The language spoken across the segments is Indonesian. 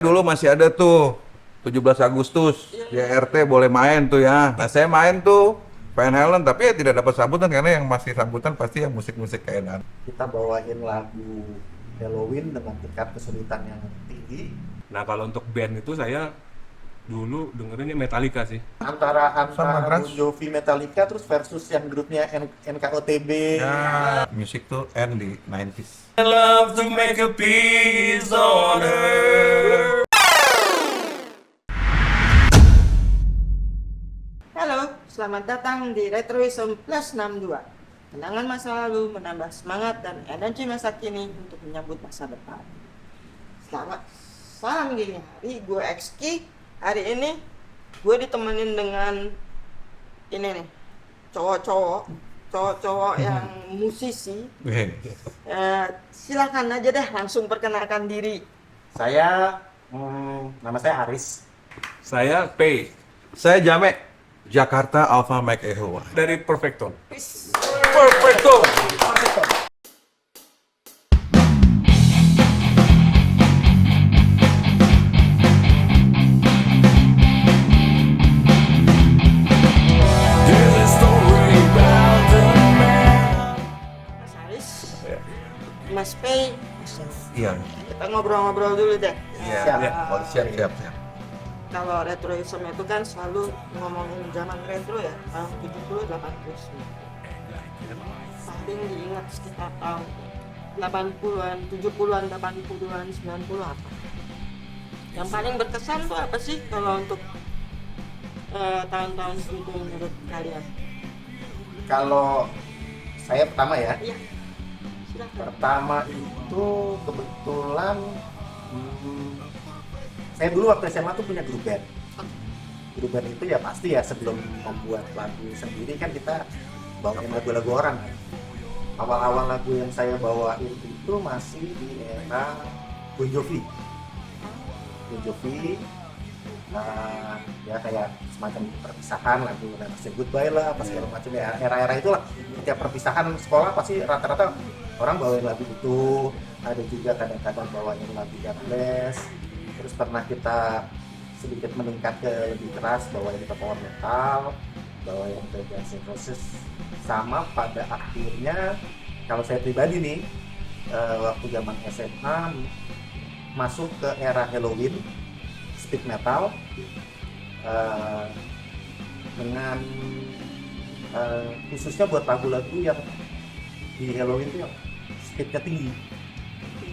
Dulu masih ada tuh 17 Agustus, ya RT boleh main tuh ya. Nah saya main tuh Van Halen, tapi ya tidak dapat sambutan karena yang masih sambutan pasti yang musik-musik kayak Dan. Kita bawain lagu Halloween dengan tingkat kesulitan yang tinggi. Nah kalau untuk band itu saya dulu dengerinnya Metallica sih. Antara Sama, Bon Trans. Jovi Metallica terus versus yang grupnya NKOTB. Ya, musik tuh end di 90s. I love to make a peace on earth. Halo, selamat datang di Retroism Plus 62. Kenangan masa lalu menambah semangat dan energi masa kini untuk menyambut masa depan. Selamat salam gini hari, gue Xki. Hari ini gue ditemenin dengan ini nih, cowok-cowok yang musisi. Silakan aja deh langsung perkenalkan diri. Saya, nama saya Aris. Saya P Saya Jamek, Jakarta Alpha Mike Echo. dari Perfecto. Perfecto. Mas Aris, Mas Pei, Iya. kita ngobrol-ngobrol dulu deh. Iya. Siap. Oh, siap, siap, siap. Kalau retroism itu kan selalu ngomongin zaman retro ya, tahun 70, 80, 90. Paling diingat sekitar tahun 80-an, 70-an, 80-an, 90 apa? Yang paling berkesan tuh apa sih kalau untuk tahun-tahun itu menurut kalian? Kalau saya pertama ya, Iya, silakan. pertama itu kebetulan saya dulu waktu SMA tuh punya grup band. Grup band itu ya pasti ya sebelum membuat lagu sendiri kan kita bawain lagu-lagu orang. Awal-awal lagu yang saya bawain itu masih di era Bon Jovi. Bon Jovi, ya kayak semacam perpisahan lagu Never Say Goodbye lah, apa segala macam ya, era-era itulah. Setiap perpisahan sekolah pasti rata-rata orang bawain lagu itu. Ada juga kadang-kadang bawain lagu Godless. Terus pernah kita sedikit meningkat ke lebih keras, bawain ke power metal, bawain ke Guns N' Roses. Sama pada akhirnya kalau saya pribadi nih, waktu zaman SMA masuk ke era Halloween, speed metal, dengan khususnya buat lagu-lagu yang di Halloween itu yang speednya tinggi,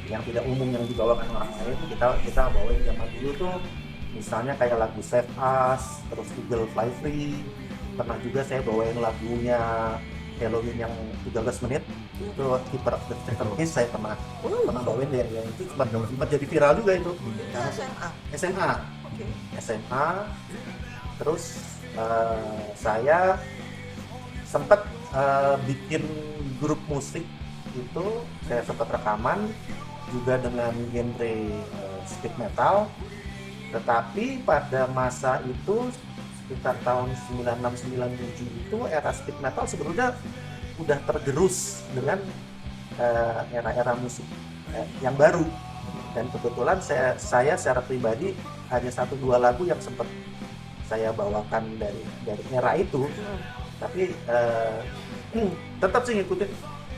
yang tidak umum yang dibawakan orang lain. Kita bawain zaman dulu tuh misalnya kayak lagu Save Us, terus Eagle Fly Free. Pernah juga saya bawain lagunya Halloween yang 13 menit itu Keeper of the Seven Keys. Saya pernah bawain yang itu sempat jadi viral juga itu. SMA. SMA Oke. SMA terus saya sempat bikin grup musik itu, saya sempat rekaman juga dengan genre speed metal, tetapi pada masa itu sekitar tahun 96-97 itu era speed metal sebenarnya udah tergerus dengan era-era musik yang baru. Dan kebetulan saya secara pribadi hanya 1-2 lagu yang sempat saya bawakan dari era itu, tapi tetap sih ngikutin.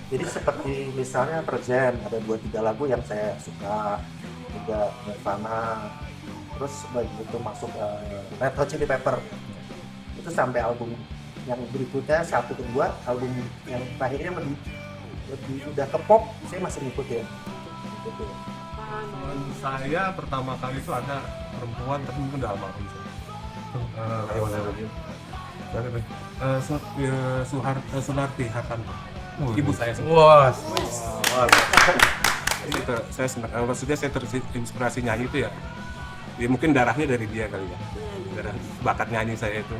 Jadi seperti misalnya Perjen, ada 2-3 lagu yang saya suka, juga Nirvana, terus begitu masuk Red Hot Chili Pepper, itu sampai album yang berikutnya 1-2, album yang terakhirnya lebih udah ke pop, saya masih ngikutin gitu. Saya pertama kali itu ada perempuan tapi mungkin udah almarhum. Sunarti Hartanto. Ibu saya sih. Wah. Itu saya senang. Maksudnya saya terinspirasi nyanyi itu ya. Ya mungkin darahnya dari dia kali ya. Darah bakat nyanyi saya itu.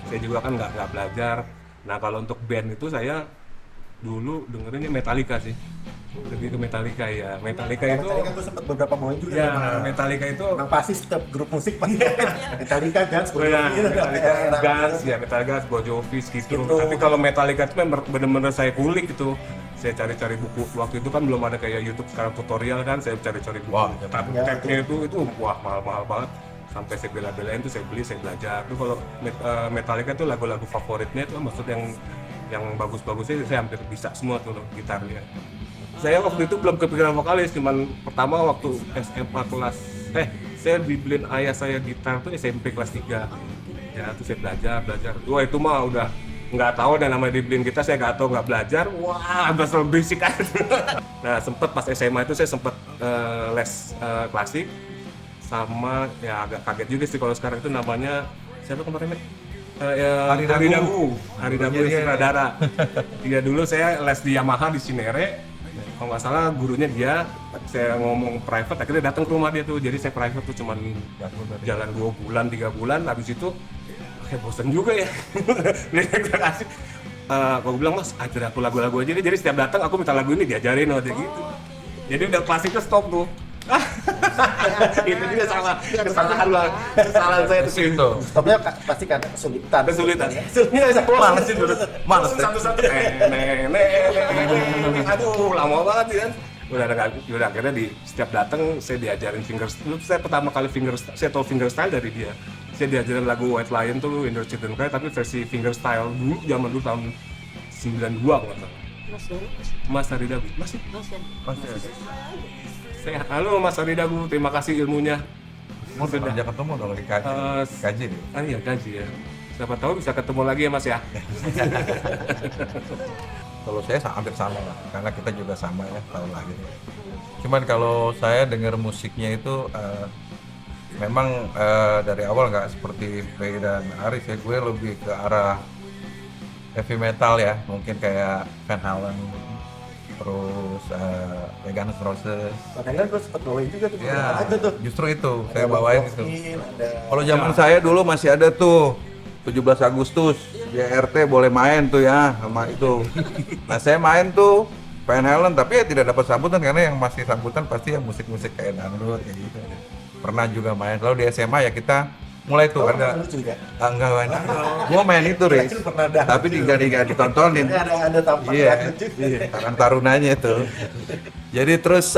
Saya juga kan nggak belajar. Nah kalau untuk band itu saya dulu dengerinnya Metallica sih. Lebih ke Metallica ya. Metallica itu. Metallica gue sempat beberapa bawain juga. Ya Metallica itu. Memang pasti setiap grup musik pasti Metallica, Guns, Bon Ya, Jovi gitu. Metallica, Guns, ya Metallica, Bon Jovi, gitu. Gitu. Tapi kalau Metallica itu memang benar-benar saya kulik gitu. saya cari-cari buku. Waktu itu kan belum ada kayak YouTube sekarang tutorial kan, saya cari-cari buku. Wah, Tabnya itu wah mahal-mahal banget. Sampai saya bela-belain tuh saya beli, saya belajar. Tuh kalau Metallica tuh lagu-lagu favoritnya tuh maksud yang bagus-bagusnya saya hampir bisa semua tuh gitarnya. Saya waktu itu belum kepikiran vokalis, cuman pertama waktu SMA saya dibeliin ayah saya gitar tuh SMP kelas 3. Ya, tuh saya belajar. Wah, itu mah udah nggak tahu dan namanya dibeliin gitar saya nggak tahu, nggak belajar. Wah, berasa berisik kan. Nah, sempet pas SMA itu saya sempet les klasik sama ya agak kaget juga sih kalau sekarang itu namanya siapa kemarin? Hari Dagu. Hari Dagu sutradara. Iya, dulu saya les di Yamaha di Cinere. Kalau nggak salah gurunya dia, saya ngomong private, akhirnya datang ke rumah dia tuh. Jadi saya private tuh cuman jalan 2 bulan, 3 bulan, habis itu kayak bosen juga ya. Dia kasih, aku bilang, Mas ajar aku lagu-lagu aja deh. Jadi setiap datang aku minta lagu ini diajarin aja gitu. Jadi udah klasiknya stop tuh. Itu juga kesalahan saya tuh. Itu. Stopnya pasti karena kesulitan. Males sih dulu. Males. Satu-satu. Aduh, lama banget ya kan. Udah akhirnya di setiap datang saya diajarin fingerstyle. Saya pertama kali fingerstyle, saya tahu fingerstyle dari dia. Saya diajarin lagu White Lion tuh In the Children Cry, tapi versi fingerstyle dulu zaman dulu tahun 92 kalau nggak salah. Mas Hari Dagu. Masih. Halo Mas Hari Dagu, terima kasih ilmunya. Mau sudah ketemu dong lagi kaji nih. Iya kaji ya. Siapa tahu bisa ketemu lagi ya Mas ya. Kalau saya hampir sama lah, karena kita juga sama ya tahun lahir. Cuman kalau saya dengar musiknya itu memang dari awal nggak seperti Pei dan Aris ya, gue lebih ke arah heavy metal ya, mungkin kayak Van Halen, terus Guns N' Roses. Padahal gue sempet bawain juga tuh. Ya, Ada tuh. justru itu saya bawain itu. Ada. Kalau zaman saya dulu masih ada tuh 17 Agustus, JRT boleh main tuh ya sama itu. Nah saya main tuh Van Halen, tapi ya tidak dapat sambutan karena yang masih sambutan pasti ya musik-musik kayak dangdut kayak gitu. Pernah juga main. Lalu di SMA ya kita mulai tuh ada enggak banyak. Gua main itu Riz, tapi nggak ditontonin. Ada tampak. Iya, Karang Tarunanya itu. Jadi terus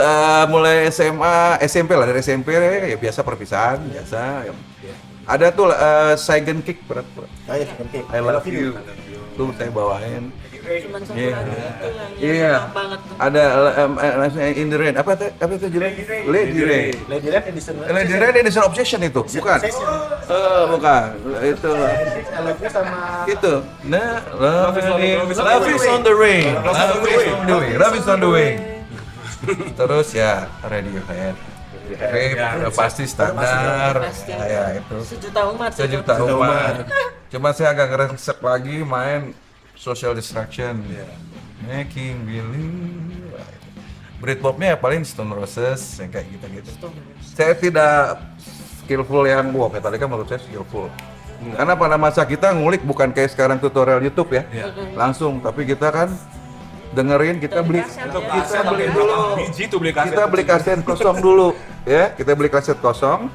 mulai SMA, SMP lah, dari SMP ya biasa perpisahan, biasa. Ya. Ada tuh Saigon Kick, I love you. Tuh saya bawain. Cuman satu Iya. lagu itu yang Iya. enak banget tuh. Ada In the Rain, apa tuh judulnya? Lady Rain. Lady Rain Edition Obsession itu, bukan? Bukan. Itu. sama Itu. Nah, love is on the way. Love is on the way. Terus ya Radiohead. Udah pasti standar. Pasti. Ya itu. Sejuta umat. Cuma saya agak ngeresep lagi main Social Destruction, Making Believe. Britpopnya ya paling Stone Roses yang kayak gitu-gitu. Saya tidak skillful yang Metallica menurut saya skillful. Karena pada masa kita ngulik bukan kayak sekarang tutorial YouTube ya, langsung. Tapi kita kan dengerin, kita beli dulu. Biji tuh beli kaset. Kita beli kaset kosong dulu, ya. Kita beli kaset kosong,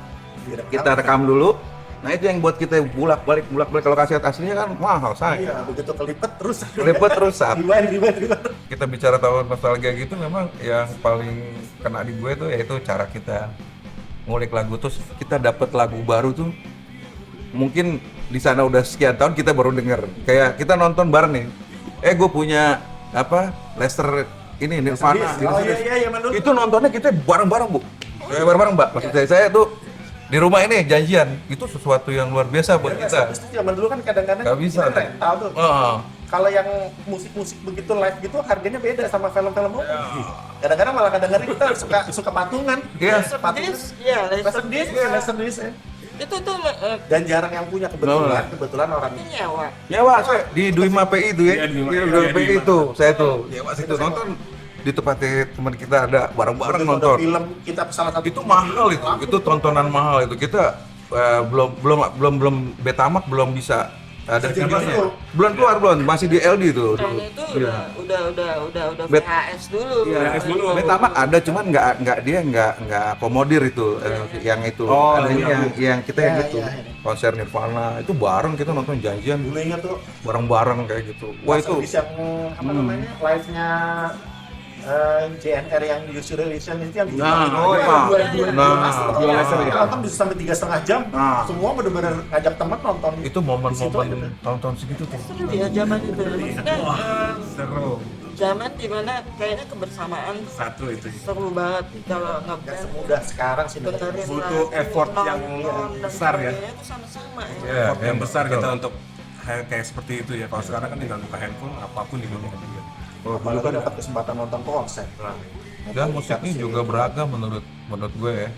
kita rekam dulu. Nah itu yang buat kita bolak-balik. Kalau kaset aslinya kan mahal, iya, saya. begitu kelipet terus. Kelipet rusak. Rewind. Kita bicara tahun nostalgia gitu, memang yang paling kena di gue tuh yaitu cara kita ngulik lagu. Terus kita dapat lagu baru tuh, mungkin di sana udah sekian tahun kita baru denger. Kayak kita nonton bareng nih. Gue punya apa? Lester ini Nirvana. Iya, Mandul. Itu nontonnya kita bareng-bareng, Bu. Bareng-bareng, Mbak. Maksud saya tuh di rumah ini janjian. Itu sesuatu yang luar biasa buat kita. Itu zaman dulu kan kadang-kadang Nggak bisa. kita rental tuh. Kalau yang musik-musik begitu live gitu harganya beda sama film-film movie. Kadang-kadang malah kadang-kadang kita suka patungan. Iya. Patungan. Iya, Laserdisc. itu tuh Dan jarang yang punya kebetulan orang nyewa. Nyewa di Duima PI itu ya. Iya, Duima Duima PI itu. Saya tuh nyewa situ nonton di tempatnya teman kita ada bareng-bareng nonton. film kita salah satu Itu mahal itu tontonan mahal itu. Kita belum Betamax belum bisa Ada Sejak videonya. itu. Belum keluar belum, masih di LD tuh. Kayaknya itu Iya. udah Bet- VHS dulu. VHS dulu. Betamax ada, cuman nggak dia nggak akomodir itu yang itu. Oh, Ada iya. yang kita yang Iya, gitu. iya, iya. Konser Nirvana itu bareng kita nonton janjian Dulu ingat tuh bareng-bareng kayak gitu. Wah itu Mas Abis yang apa namanya live-nya JNR yang Use Your Relation itu yang Nah, oh, iya. Nah, dua laser ya. nonton bisa sampai 3,5 jam. Nah. Semua bener-bener ngajak teman nonton. itu Di situ momen-momen aja. tahun-tahun segitu tuh. Seru ya zaman itu. Maksudnya Seru. zaman dimana kayaknya kebersamaan Satu itu. seru banget kalau Nggak ngeband. semudah sekarang sih. Benerin Butuh lagu, effort yang nonton, dan besar ya. sebagainya itu sama-sama ya. Iya, Effort yang besar betul. kita untuk kayak seperti itu ya. Kalau sekarang kan tinggal buka handphone, apapun dibuka juga. Apalagi dapat kesempatan nonton konser. Dan musiknya juga beragam menurut gue ya.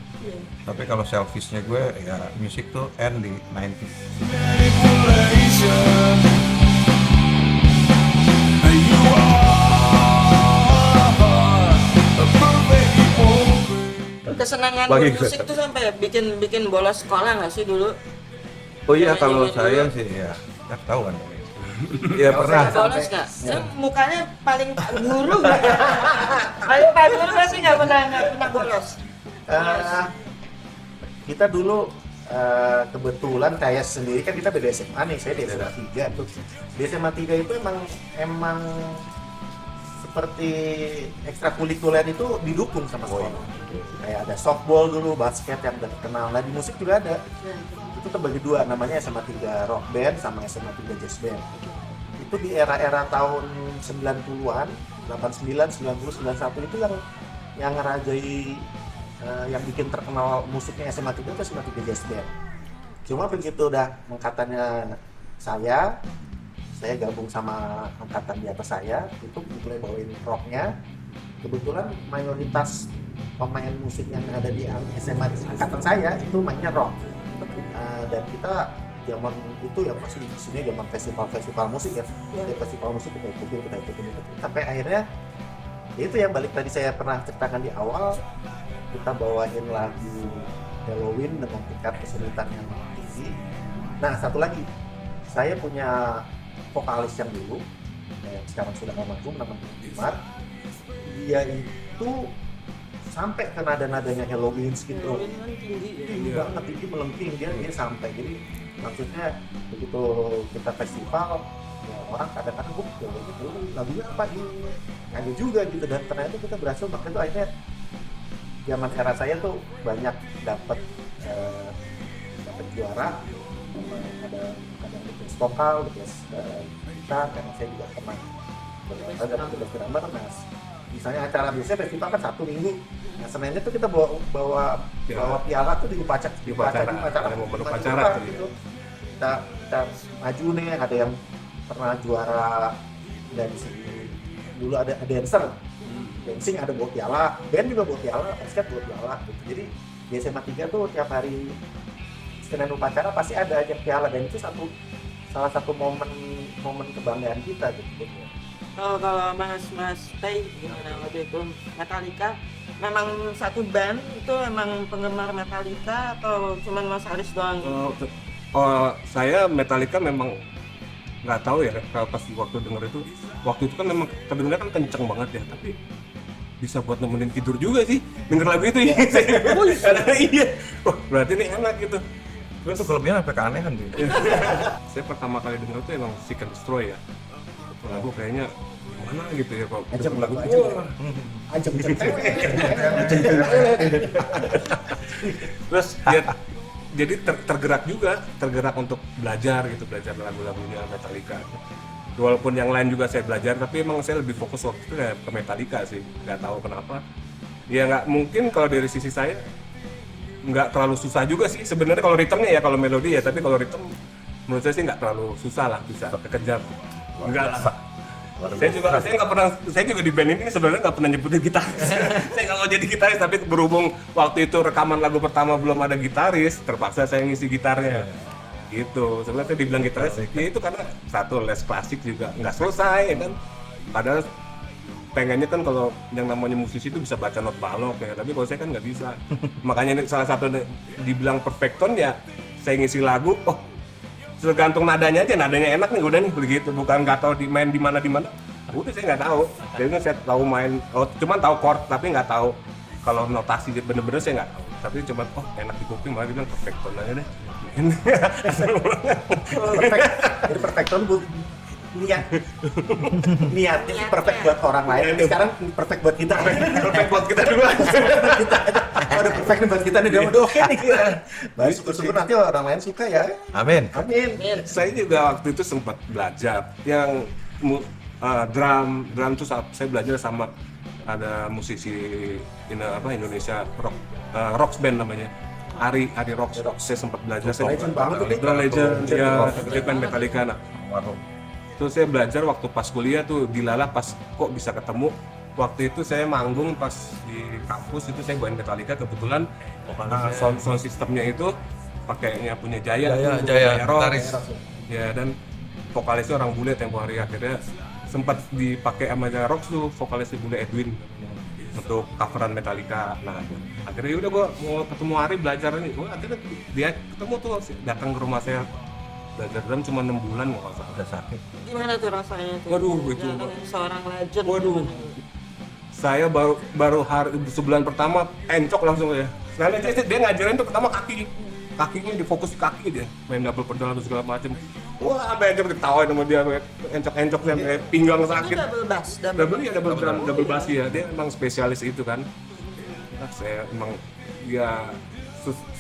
Tapi kalau selfishnya gue ya musik tuh end di 90s. Kesenangan Bagi musik tuh sampai bikin bolos sekolah nggak sih dulu? Oh iya Zaman kalau dulu. saya sih ya ketahuan. Iya pernah. Bolos nggak? Saya mukanya paling guru nggak? Paling pak guru pasti nggak pernah bolos. Eh, kita dulu kebetulan kayak sendiri kan kita beda SMA nih, saya di SMA 3 tuh. Di SMA 3 itu emang seperti ekstrakurikuler itu didukung sama sekolah. Kayak ada softball dulu, basket yang udah terkenal. Nah di musik juga ada. Itu terbagi dua, namanya SMA 3 Rock Band sama SMA 3 Jazz Band. Itu di era-era tahun 90-an, 89, 90, 91 itu yang ngerajai yang bikin terkenal musiknya SMA 3 itu SMA 3 Jazz Band. Cuma begitu udah angkatannya saya gabung sama angkatan di atas saya, itu mulai bawain rocknya. Kebetulan mayoritas pemain musik yang ada di SMA angkatan saya itu mainnya rock. Dan kita zaman itu ya pasti di sini zaman festival musik ya. Di festival musik kita ikutin. Sampai akhirnya ya itu yang balik tadi saya pernah ceritakan di awal, kita bawain lagu Halloween dengan tingkat kesulitan yang tinggi. Nah satu lagi, saya punya vokalis yang dulu, yang sekarang sudah almarhum, namanya Umar. Dia itu sampai ke nada-nadanya Halloween gitu. Halloween kan tinggi. Tinggi banget, tinggi melengking dia sampai. Jadi maksudnya begitu kita festival, ya orang kadang-kadang lagunya apa ini? Ada juga gitu, dan ternyata kita berhasil. Makanya itu akhirnya zaman era saya tuh banyak dapat juara, ada best vokal, best kita, karena saya juga pernah dapat best drummer. Nah, misalnya acara biasanya festival kan 1 minggu, nah Seninnya tuh kita bawa piala tuh di upacara, momen upacara tuh, gitu. Kita maju nih, ada yang pernah juara dari segi dulu, ada dancer, dancing ada bawa piala, band juga bawa piala, basket bawa piala gitu. Jadi di SMA 3 tuh tiap hari Senin upacara pasti ada aja piala, dan itu salah satu momen kebanggaan kita gitu. Kalau Mas Tay gimana waktu itu? Metallica memang satu band itu memang penggemar Metallica atau cuman Mas Aris doang? Saya Metallica memang nggak tahu ya, kalau pas waktu denger itu, waktu itu kan memang kedengarannya kan kenceng banget ya, tapi bisa buat nemenin tidur juga sih denger lagu itu ya. Iya, wah berarti ini enak gitu. Terus tuh kelebihan sampai keanehan tuh. Saya pertama kali denger itu emang Seek and Destroy ya. Lagu kayaknya mana gitu ya kok. Ajeng lagu lagu itu. ajeng Terus ya, jadi tergerak untuk belajar lagu-lagunya Metallica. Walaupun yang lain juga saya belajar, tapi emang saya lebih fokus waktu itu ya ke Metallica sih. Nggak tahu kenapa. Ya nggak mungkin kalau dari sisi saya nggak terlalu susah juga sih sebenarnya kalau ritmenya ya, kalau melodi ya, tapi kalau ritme menurut saya sih nggak terlalu susah lah, bisa kekejar. Enggak lah. Saya juga di band ini sebenarnya nggak pernah nyebutin gitaris. Saya nggak mau jadi gitaris, tapi berhubung waktu itu rekaman lagu pertama belum ada gitaris, terpaksa saya ngisi gitarnya. Gitu. Sebenarnya saya dibilang gitaris, ya itu karena satu les klasik juga nggak selesai ya kan. Padahal pengennya kan kalau yang namanya musisi itu bisa baca not balok ya, tapi kalau saya kan nggak bisa. Makanya ini salah satu dibilang perfect tone ya, saya ngisi lagu, tergantung nadanya aja, nadanya enak nih udah nih begitu, bukan nggak tahu main di mana, udah saya nggak tahu. Jadi saya tahu main, cuman tahu chord tapi nggak tahu kalau notasi bener-bener saya nggak tahu. Tapi cuman enak di kuping, malah dibilang perfect tone aja deh. Jadi perfect tone niatnya perfect buat orang lain. Sekarang perfect buat kita. Perfect buat kita dulu aja. Udah perfect nih buat kita nih, udah oke nih. Baik, syukur-syukur nanti orang lain suka ya. Amin. Amin. Saya juga waktu itu sempat belajar yang drum tuh saya belajar sama ada musisi Indonesia rock band namanya Ari Rocks. Saya sempat belajar. Legend banget tuh. Drum legend ya, dia band Metallica. Nah, Waduh. terus saya belajar waktu pas kuliah tuh dilalah pas kok bisa ketemu. Waktu itu saya manggung pas di kampus itu saya bawain Metallica, kebetulan sound systemnya itu pakainya punya Jaya Rock. gitaris. Ya, dan vokalisnya orang bule tempo hari, akhirnya sempat dipakai sama Jaya Rock tuh vokalisnya bule Edwin untuk coveran Metallica. Nah, akhirnya udah gua mau ketemu Ari belajar nih. Akhirnya dia ketemu tuh, datang ke rumah saya belajar drum cuma 6 bulan nggak usah. Udah sakit. Gimana tuh rasanya tuh? Waduh, itu seorang legend. Waduh. Saya baru hari sebulan pertama encok langsung ya. Karena dia ngajarin tuh pertama kakinya difokus di kaki dia, main double pedal atau segala macem. Wah, sampai encok ditawain sama dia, encok sampai pinggang Itu sakit. double bass, Double drum, double bass ya. Dia emang spesialis itu kan. Nah, saya emang ya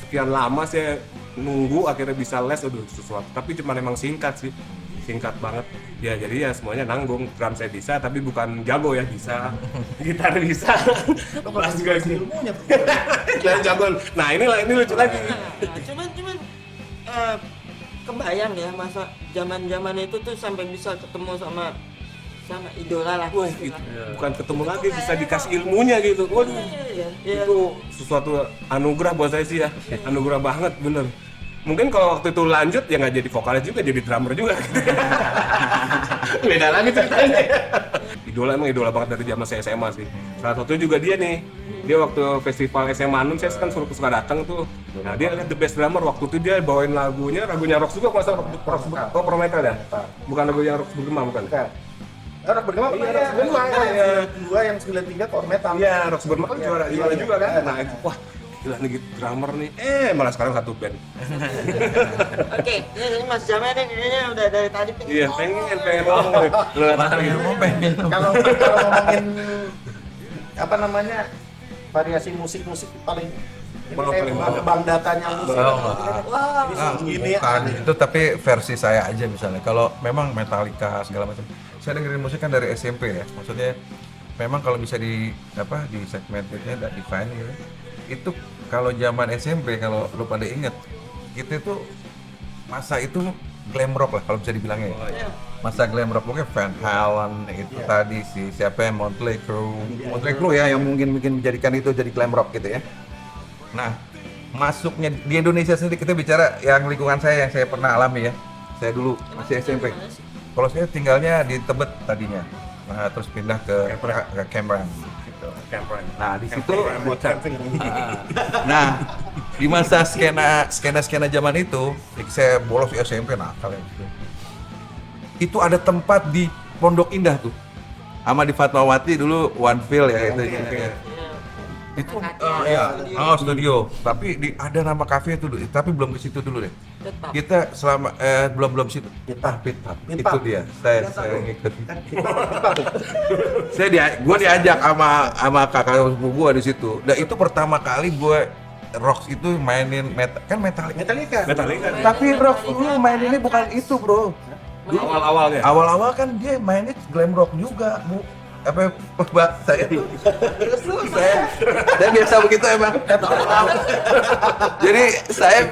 sekian lama saya nunggu akhirnya bisa les sesuatu. Tapi cuma emang singkat banget. Ya jadi ya semuanya nanggung. Drum saya bisa tapi bukan jago ya, bisa. Gitar bisa. Bass juga sih. Ilmunya Jago. Nah, ini lucu lagi. Cuman kebayang ya masa zaman itu tuh sampai bisa ketemu sama idola lah. Wah, itu bukan ketemu lagi, bisa dikasih ilmunya gitu. Waduh. Iya. Itu sesuatu anugerah buat saya sih ya. Anugerah banget, bener. Mungkin kalau waktu itu lanjut ya nggak jadi vokalis juga, jadi drummer juga. Beda lagi ceritanya. Emang idola banget dari zaman saya SMA sih. Salah satunya juga dia nih. Dia waktu festival SMA Anum saya kan suka datang tuh. Nah, dia lihat The Best Drummer, waktu itu dia bawain lagunya Rock juga, kalau salah Rock Pro Metal ya. Bukan lagu yang Rock bergema, bukan. Rock bergema, Rock bergema, ya. Dua yang 93 core metal. Iya, Rock bergema kan juara juga kan. Nah, itu wah, gila nih drummer nih. Malah sekarang satu band. Oke, ini Mas Jamal nih kayaknya udah dari tadi Iya, pengen ngomong. Kalau ngomongin apa namanya variasi musik paling Paling banyak. bang datanya musik. Wah, Gini Bukan, itu tapi versi saya aja misalnya. Kalau memang Metallica segala macam, saya dengerin musik kan dari SMP ya. Maksudnya memang kalau bisa di segmentednya dan define gitu. Itu kalau zaman SMP, kalau lu pada inget, kita itu masa itu glam rock lah kalau bisa dibilangnya ya. Masa glam rock mungkin Van Halen itu tadi siapa yang Motley Crue ya yang mungkin menjadikan itu jadi glam rock gitu ya. Nah, masuknya di Indonesia sendiri, kita bicara yang lingkungan saya yang saya pernah alami ya. Saya dulu masih SMP. Kalau saya tinggalnya di Tebet tadinya. Nah, terus pindah ke Cameron gitu. Nah, di situ nah, di masa skena zaman itu, saya bolos SMP nakal ya. Itu ada tempat di Pondok Indah tuh. Sama di Fatmawati dulu One Feel ya itu. Itu studio. Tapi ada nama kafe itu dulu, tapi belum ke situ dulu deh. Kita selama belum situ. Pitap. Itu dia. Saya ngikut. Gue diajak sama kakak sepupu gue di situ. Dan itu pertama kali gue Rocks itu mainin Metallica. Tapi Rocks dulu maininnya bukan itu, bro. Awal-awalnya. Awal-awal kan dia mainnya glam rock juga, Bu. Saya biasa begitu emang. Jadi saya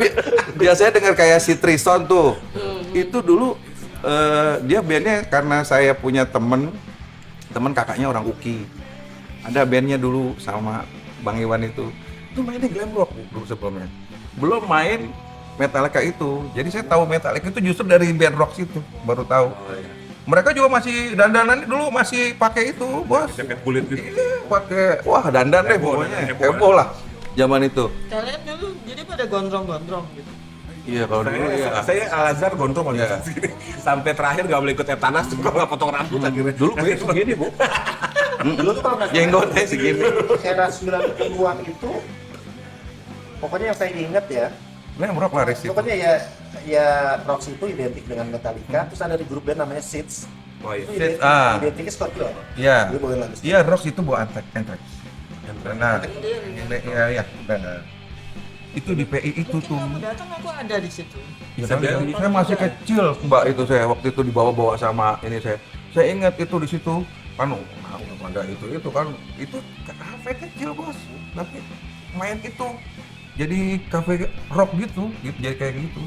biasanya dengar kayak si Trison tuh. Itu dulu dia bandnya karena saya punya temen kakaknya orang UKI. Ada bandnya dulu sama Bang Iwan itu mainnya glam rock dulu sebelumnya. Belum main Metallica itu. Jadi saya tahu Metallica itu justru dari band rock itu, baru tahu. Mereka juga masih dandanan dulu masih pakai itu, Bos. Jaket kulit gitu. Iya, pakai dandan deh pokoknya. Heboh lah zaman itu. kalian dulu jadi pada gondrong-gondrong gitu. Iya, kalau dulu ya. Saya Al-Azhar gondrong Iya. sampai terakhir nggak boleh ikut Etanas, juga nggak potong rambut akhirnya. Dulu gue segini, Bu. Dulu tuh kalau nggak salah, Jenggotnya segini. era 90-an itu, pokoknya yang saya ingat ya, Glam rock laris itu. pokoknya ya Rox itu identik dengan Metallica, terus ada di grup band namanya Seeds. Oh iya. Itu Seeds, ah. identiknya Scorpion. Iya. Dia bawain lagu. Iya, rock itu buat Anthrax. Nah, iya, benar. Itu di PI itu tuh. Kamu datang aku ada di situ. Ya, Saya kan, bilang, saya masih kecil, Mbak, itu saya waktu itu dibawa-bawa sama ini saya. Saya ingat itu di situ kan ada itu kan itu kafe kecil, Bos. Tapi main itu jadi kafe rock gitu jadi kayak gitu.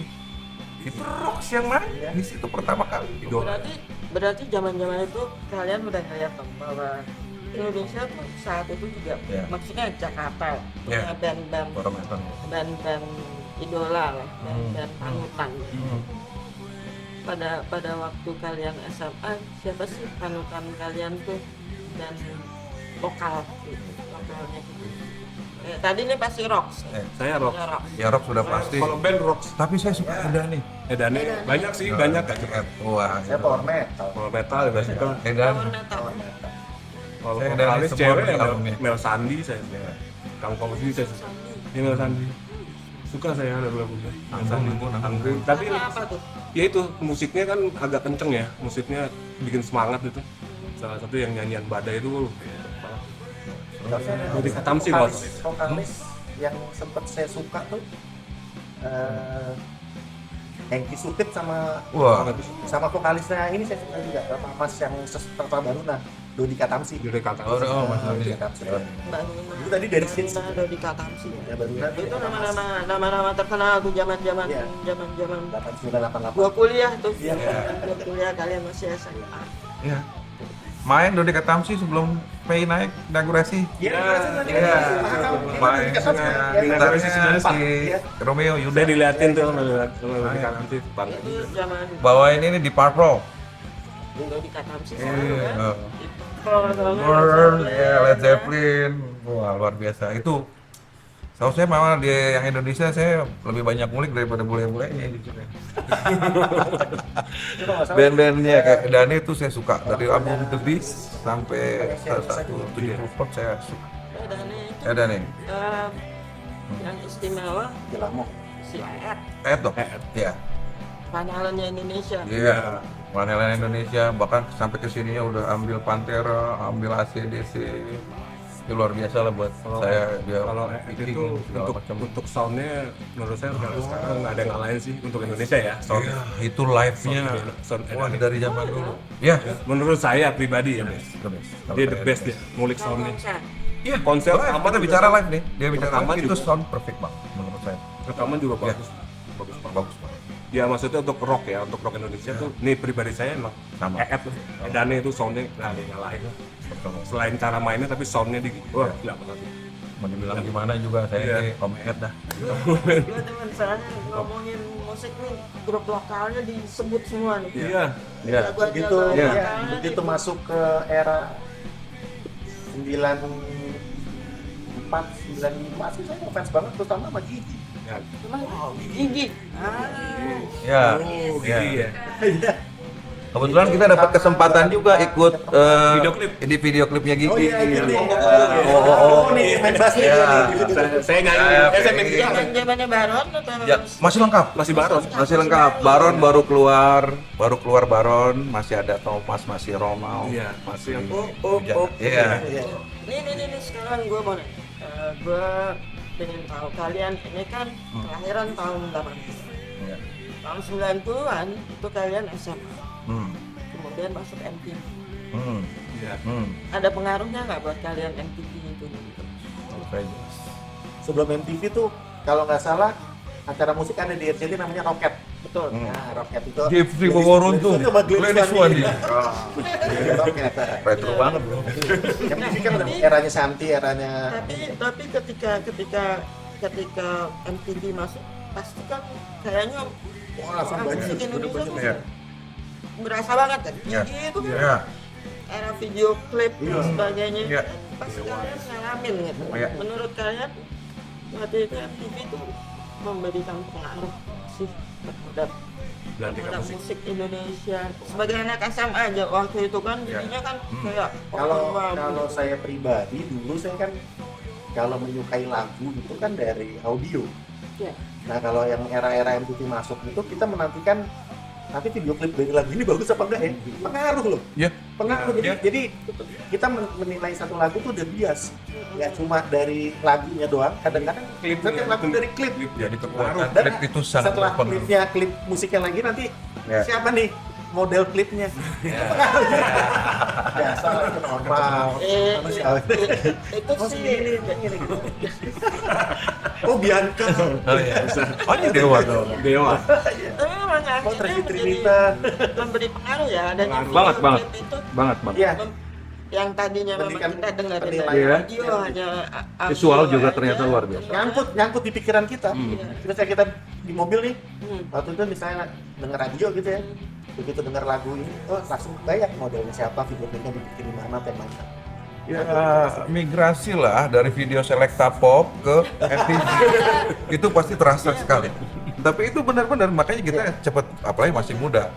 Itu rock yang main di situ pertama kali. Berarti zaman-zaman itu kalian udah ngeliat dong bahwa Indonesia tuh saat itu juga, Ya. maksudnya Jakarta Ya. punya band-band Barometer. band-band idola lah, band panutan. Pada waktu kalian SMA, siapa sih panutan kalian tuh dan lokal gitu, lokalnya gitu. Tadi nih pasti rock. Saya rock. Ya, rock. Ya rock sudah pasti. Kalau band rock, Tapi saya suka ada nih. Edane banyak sih, banyak gak cuma. Wah, Saya power metal. Kalau metal ya pasti kan. Edan. Power metal. Power metal. Kalau Saya vokalis dari semua cewek ya albumnya. Mel Sandi saya. Kang Komisi saya suka. Ini Mel Sandi. Suka saya ada lagunya. Mel Sandi. Anggun. Tapi Apa tuh? ya itu musiknya kan agak kenceng ya. Musiknya bikin semangat itu. Salah satu yang nyanyian badai itu. Jadi Tamsi, Bos. Vokalis yang sempet saya suka tuh Hengki Supit sama Wah. vokalisnya ini saya suka juga, Mas yang baru nah Dodika Tamsi. Jadi kata Oh, Mas Dodi. Dodika Tamsi. Mbak Nuna. Itu tadi dari Seeds. Dodika Tamsi. Ya baru Itu nama-nama terkenal tuh zaman-zaman Iya. zaman-zaman 8988. gua kuliah tuh. Iya. Gua kuliah, kalian masih SMA. Iya. Main Dodi Ketamsi sebelum PI naik inaugurasi. Iya, Iya. Main Inaugurasi gitarnya 94. si Romeo udah Yuda diliatin tuh sama Dodika Tamsi bangga. Itu zaman bawain ini di Park Rock. Dodika Tamsi. Iya. Burn, Burn, ya Led Zeppelin. Wah, luar biasa. Itu saya malah di yang Indonesia saya lebih banyak ngulik daripada bule-bulenya di sini. Band-bandnya kayak Dani itu saya suka dari album The Beast sampai salah satu 74 saya suka. Dani. Yang istimewa Jelamo. si Ed, Dok. Iya. panelannya Indonesia. Iya. Manelan Indonesia bahkan sampai kesininya udah ambil Pantera, ambil AC/DC. Itu luar biasa lah buat saya dia. Kalau picking, itu segala untuk macam. untuk soundnya menurut saya sekarang nggak ada yang ngalahin sih untuk Indonesia ya sound. Iya, itu live-nya Sound wah Edane. dari zaman dulu. Ya, Menurut saya pribadi ya, the best. dia the best ya, ngulik Kalau soundnya. konser, Iya, Konser live, rekaman kita juga bicara sama. live nih. Dia bicara Rekaman live itu juga. sound perfect banget menurut saya. Rekaman juga Iya. bagus, bagus banget. Bagus banget. Ya maksudnya untuk rock ya, untuk rock Indonesia tuh, nih pribadi saya emang Sama. Eet lah. Edane itu soundnya nggak ada yang ngalahin. Betul. Selain cara mainnya tapi soundnya di, wah gila banget. Mau dibilang gimana juga saya Iya. ini Om Ed dah. gua dengan saya ngomongin musik nih, grup lokalnya disebut semua nih. Iya. Iya. Lagu-lagu Begitu Iya. lokalnya begitu masuk ke era 94, 95 sih saya ngefans banget terutama sama Gigi. Ya. Gigi. Ya. Oh, Iya. gini ya. Kebetulan kita dapat kesempatan juga ikut Video klip. di video klipnya Gigi. Oh iya, Gigi. Oh, nih main bass nih Iya. dia nih. Saya nyanyi, saya main gitar. Zamannya Baron atau Ya, masih lengkap. Masih baru. Masih lengkap. Baron baru keluar Baron, masih ada Thomas, masih Ronald, Iya. masih Oh. Iya. Iya. Nih sekarang gue mau nanya. Gue pengen tahu kalian ini kan kelahiran tahun 80. Iya. Tahun 90-an itu kalian SMA. Hmm. Kemudian masuk MTV. Hmm. Iya. Hmm. Ada pengaruhnya nggak buat kalian MTV itu? Oke. Sebelum MTV tuh kalau nggak salah acara musik ada di RCTI namanya Rocket. Betul. Nah, Rocket itu Jeffrey Boworun tuh. Glennis Wandi. Rocket. Retro banget, Bro. MTV kan udah eranya Santi, eranya Tapi ketika MTV masuk pasti kan kayaknya wah, langsung banyak. musik Indonesia tuh Iya. berasa banget kan. Iya. Gigi itu kan Iya. era video klip dan sebagainya. Iya. Pasti kalian ngalamin gitu. Iya. Menurut kalian waktu itu MTV itu memberikan pengaruh sih terhadap Belantika musik. musik Indonesia. Sebagai anak SMA aja waktu itu kan jadinya kan kayak Kalau saya pribadi dulu saya kan kalau menyukai lagu itu kan dari audio. ya. Nah kalau yang era-era MTV masuk itu kita menantikan nanti video klip dari lagu ini bagus apa enggak ya? Pengaruh loh. Ya. Pengaruh. Jadi kita menilai satu lagu tuh udah bias. Nggak cuma dari lagunya doang. Kadang-kadang klipnya lagu dari klip. Jadi kekuatan Dan klip itu sangat setelah berpengaruh. klipnya, klip musiknya lagi nanti Ya. siapa nih model klipnya? Pengaruhnya. Biasa lah, itu normal. Manusiawi. Itu Oh, sih ini. Oh Bianca. Oh iya. Oh ini dewa dong. Dewa. makanya Oh Tracy menjadi- Trinita. memberi pengaruh ya adanya Pengaruh. video Banget, banget. klip itu banget Iya. yang tadinya memang Pendidikan- kita dengar dari penilaian. radio hanya Visual audio juga aja. ternyata luar biasa. Nyangkut di pikiran kita. Misalnya kita di mobil nih, Hmm. waktu itu misalnya denger radio gitu ya, begitu denger lagu ini, oh langsung bayang modelnya siapa, video klipnya dibikin di mana, temanya. Ya migrasi lah dari video Selecta Pop ke MTV. Itu pasti terasa sekali. Tapi itu benar-benar makanya kita cepet, apalagi masih muda.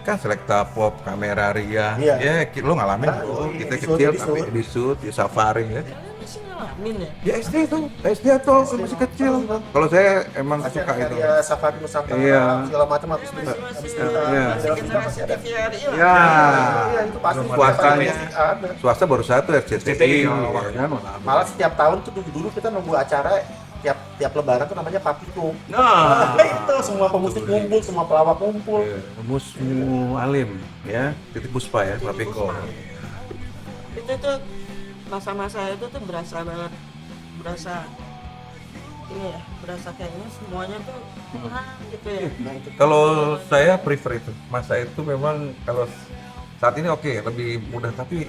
Kan Selecta Pop, Kamera Ria, Iya. ya lo ngalamin Nah, tuh, iya, kita di kecil Sud, tapi di Sud, di Safari ya. Masih ngalamin ya. Ya SD itu, SD tuh masih kecil. Kalau saya emang Masih suka ada itu. karya Safari Nusantara, Iya. segala macam habis Masih kita Iya. masih generasi TVRI lah. Ya, Iya, itu pasti swastanya, ada. swasta baru satu RCTI, ya kan? Malah setiap tahun tuh dulu kita nunggu acara tiap lebaran tuh namanya Papiko. Nah, Itu semua pemusik ngumpul, semua pelawak ngumpul. Musmu Alim, ya, Titik Puspa ya, Papiko. Itu tuh masa-masa itu tuh berasa banget, berasa ini ya, berasa kayaknya semuanya tuh gitu ya. Nah, itu Kalau saya prefer itu, masa itu memang kalau saat ini oke, lebih mudah tapi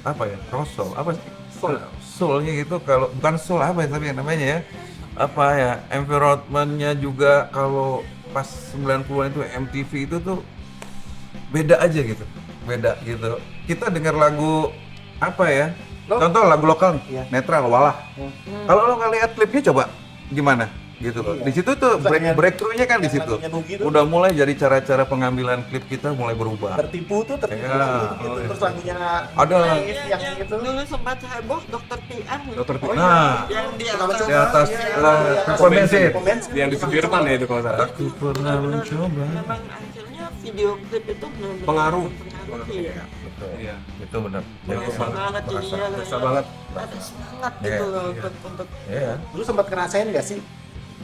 apa ya, rosol, apa sih? Soulnya gitu, kalau bukan soul apa ya tapi namanya ya, apa ya, environmentnya juga kalau pas 90-an itu MTV itu tuh beda aja gitu, beda gitu. Kita dengar lagu apa ya, contoh lagu lokal Iya. netral walah. Kalau lo nggak lihat klipnya coba gimana gitu loh. Iya. Di situ tuh Terus yang- breakthrough-nya kan di yang situ. lagunya Nugi tuh. Udah mulai jadi cara-cara pengambilan klip kita mulai berubah. tertipu tuh tertipu Iya. gitu. Terus lagunya Ada yang itu dulu sempat heboh Dokter Pian. Dokter Oh, iya. nah yang di Kenapa atas coba? di atas Iya, pom bensin. pom bensin. Yang di Sudirman ya itu kalau salah. Aku pernah mencoba. memang akhirnya video klip itu benar-benar Pengaruh. berpengaruh ya. Betul. Iya. Itu benar. Berasa banget jadinya Berasa banget. ada semangat Iya, gitu loh iya. untuk Iya. Dulu sempat ngerasain nggak sih?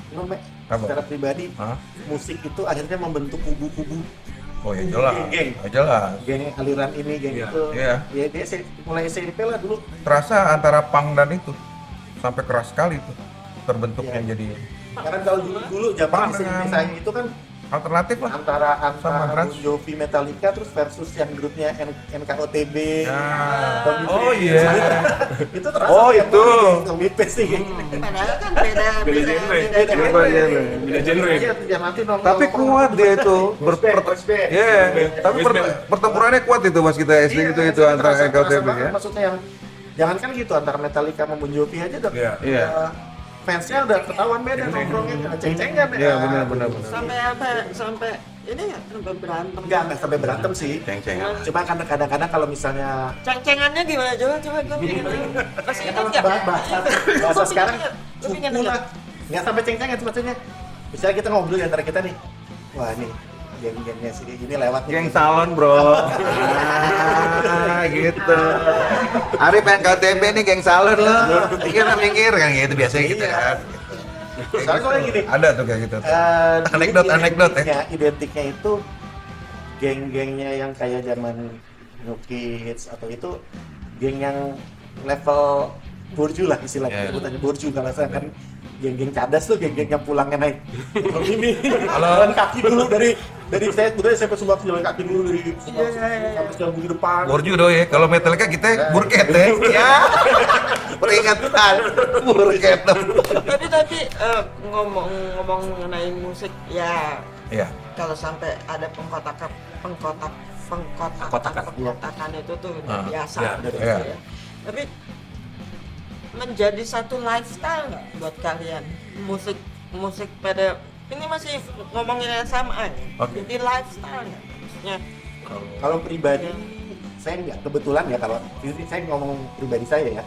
Lu, Mek, Apa? secara pribadi, Hah? musik itu akhirnya membentuk kubu-kubu Oh ya jelas. Geng. Oh, jelas. geng aliran ini, geng Iya. itu. Iya. Ya, dia mulai SMP lah dulu. Terasa antara punk dan itu sampai keras sekali tuh terbentuknya Iya. jadi Karena kalau dulu zaman Punk SMP dengan- saya itu kan alternatif lah. antara Sama Bon keras. Jovi, Metallica terus versus yang grupnya NKOTB. Ya. Tommy Oh Page. iya. Itu terasa Oh, kayak itu. Tommy Page sih. padahal kan beda Beda genre. Beda Beda genre. Iya, ya nanti nongkrong. Tapi kuat dia itu. Boys band. Iya. Tapi Boys band. pertempurannya kuat itu pas kita SD Iya, itu antara terasa NKTB banget. ya. Maksudnya yang jangan kan gitu antara Metallica sama Bon Jovi aja udah Iya. Iya. fansnya udah ketahuan beda nongkrongnya ceng-cengan Iya benar benar. sampai apa sampai ini ya sampai berantem enggak sampai berantem sih Ceng-cengan. cuma kan kadang-kadang kalau misalnya ceng-cengannya gimana coba gue pengen masih ya ingat kalau nggak? bahasa sekarang Gua pengen cukup lah ingat. nggak sampai ceng-cengan maksudnya misalnya kita ngobrol di antara kita nih wah nih geng-gengnya si ini lewat nih. Geng salon bro. Gitu. Ari pengen KTB nih geng salon lo. Mikir kan gitu biasanya gitu Iya. kan. Soalnya gini Ada tuh kayak gitu. dulu Anekdot ya. identiknya itu geng-gengnya yang kayak zaman New Kids atau itu geng yang level borju lah istilahnya Iya. sebutannya borju kalau saya kan geng-geng cadas tuh geng-geng yang pulangnya naik motor ini Halo. jalan kaki dulu dari saya sebetulnya SMP Subak jalan kaki dulu dari Subak sampai jalan bumi depan Borju doy ya. Kalau Metallica kita burket ya. Ya. Peringatan burket. tapi ngomong mengenai musik ya Iya. kalau sampai ada pengkotakan itu tuh udah Ah, biasa iya, gitu iya. ya. Tapi menjadi satu lifestyle nggak buat kalian? Musik pada ini masih ngomongin yang sama ya? Oke. Jadi lifestyle nggak? Maksudnya Kalau pribadi saya nggak, kebetulan ya, kalau ini saya ngomong pribadi saya ya,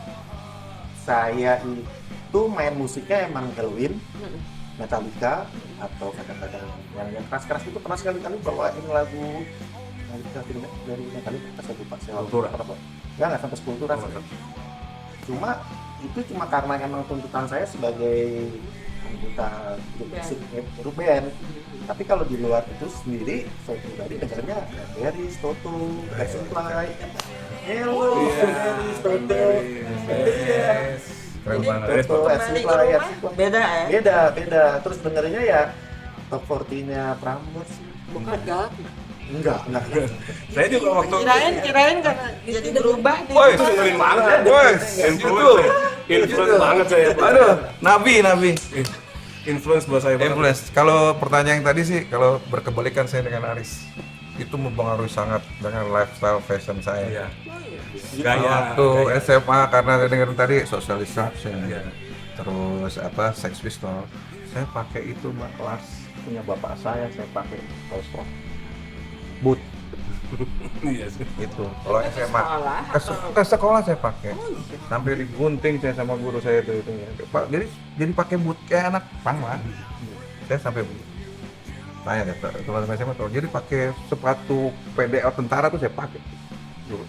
saya itu main musiknya emang Halloween, Metallica, atau kadang-kadang yang keras-keras itu pernah sekali-kali bawain lagu dari Metallica, saya lupa, saya Sepultura. nggak sampai Sepultura sih. Cuma itu cuma karena emang tuntutan saya sebagai anggota grup musik, grup band. Tapi kalau di luar itu sendiri, saya pribadi dengarnya Beris, Toto, Supply, Hello, Beris, Toto, Yes. Keren Jadi, banget. Toto, kembali ke Supply, rumah beda ya? beda. Terus dengerinnya ya top 40-nya Prambors. Bukan gak? Enggak. Saya juga waktu Kirain karena jadi berubah nih. Woi, itu dengerin banget. Woi, Influence banget saya. Aduh, nabi. Influence buat saya banget. Influence. Kalau pertanyaan yang tadi sih, kalau berkebalikan saya dengan Aris, itu mempengaruhi sangat dengan lifestyle fashion saya. Iya. Gaya. Waktu SMA karena saya dengerin tadi social disruption, Iya. terus apa Sex Pistol, saya pakai itu mbak, kelas punya bapak saya pakai kaos boot Iya sih. itu. Kalau SMA Sekolah ke sekolah saya pakai, sampai digunting saya sama guru saya itu ya. Pak, jadi pakai boot kayak anak pang lah. Saya sampai tanya deh teman-teman SMA tahu, jadi pakai sepatu PDL tentara tuh saya pakai dulu.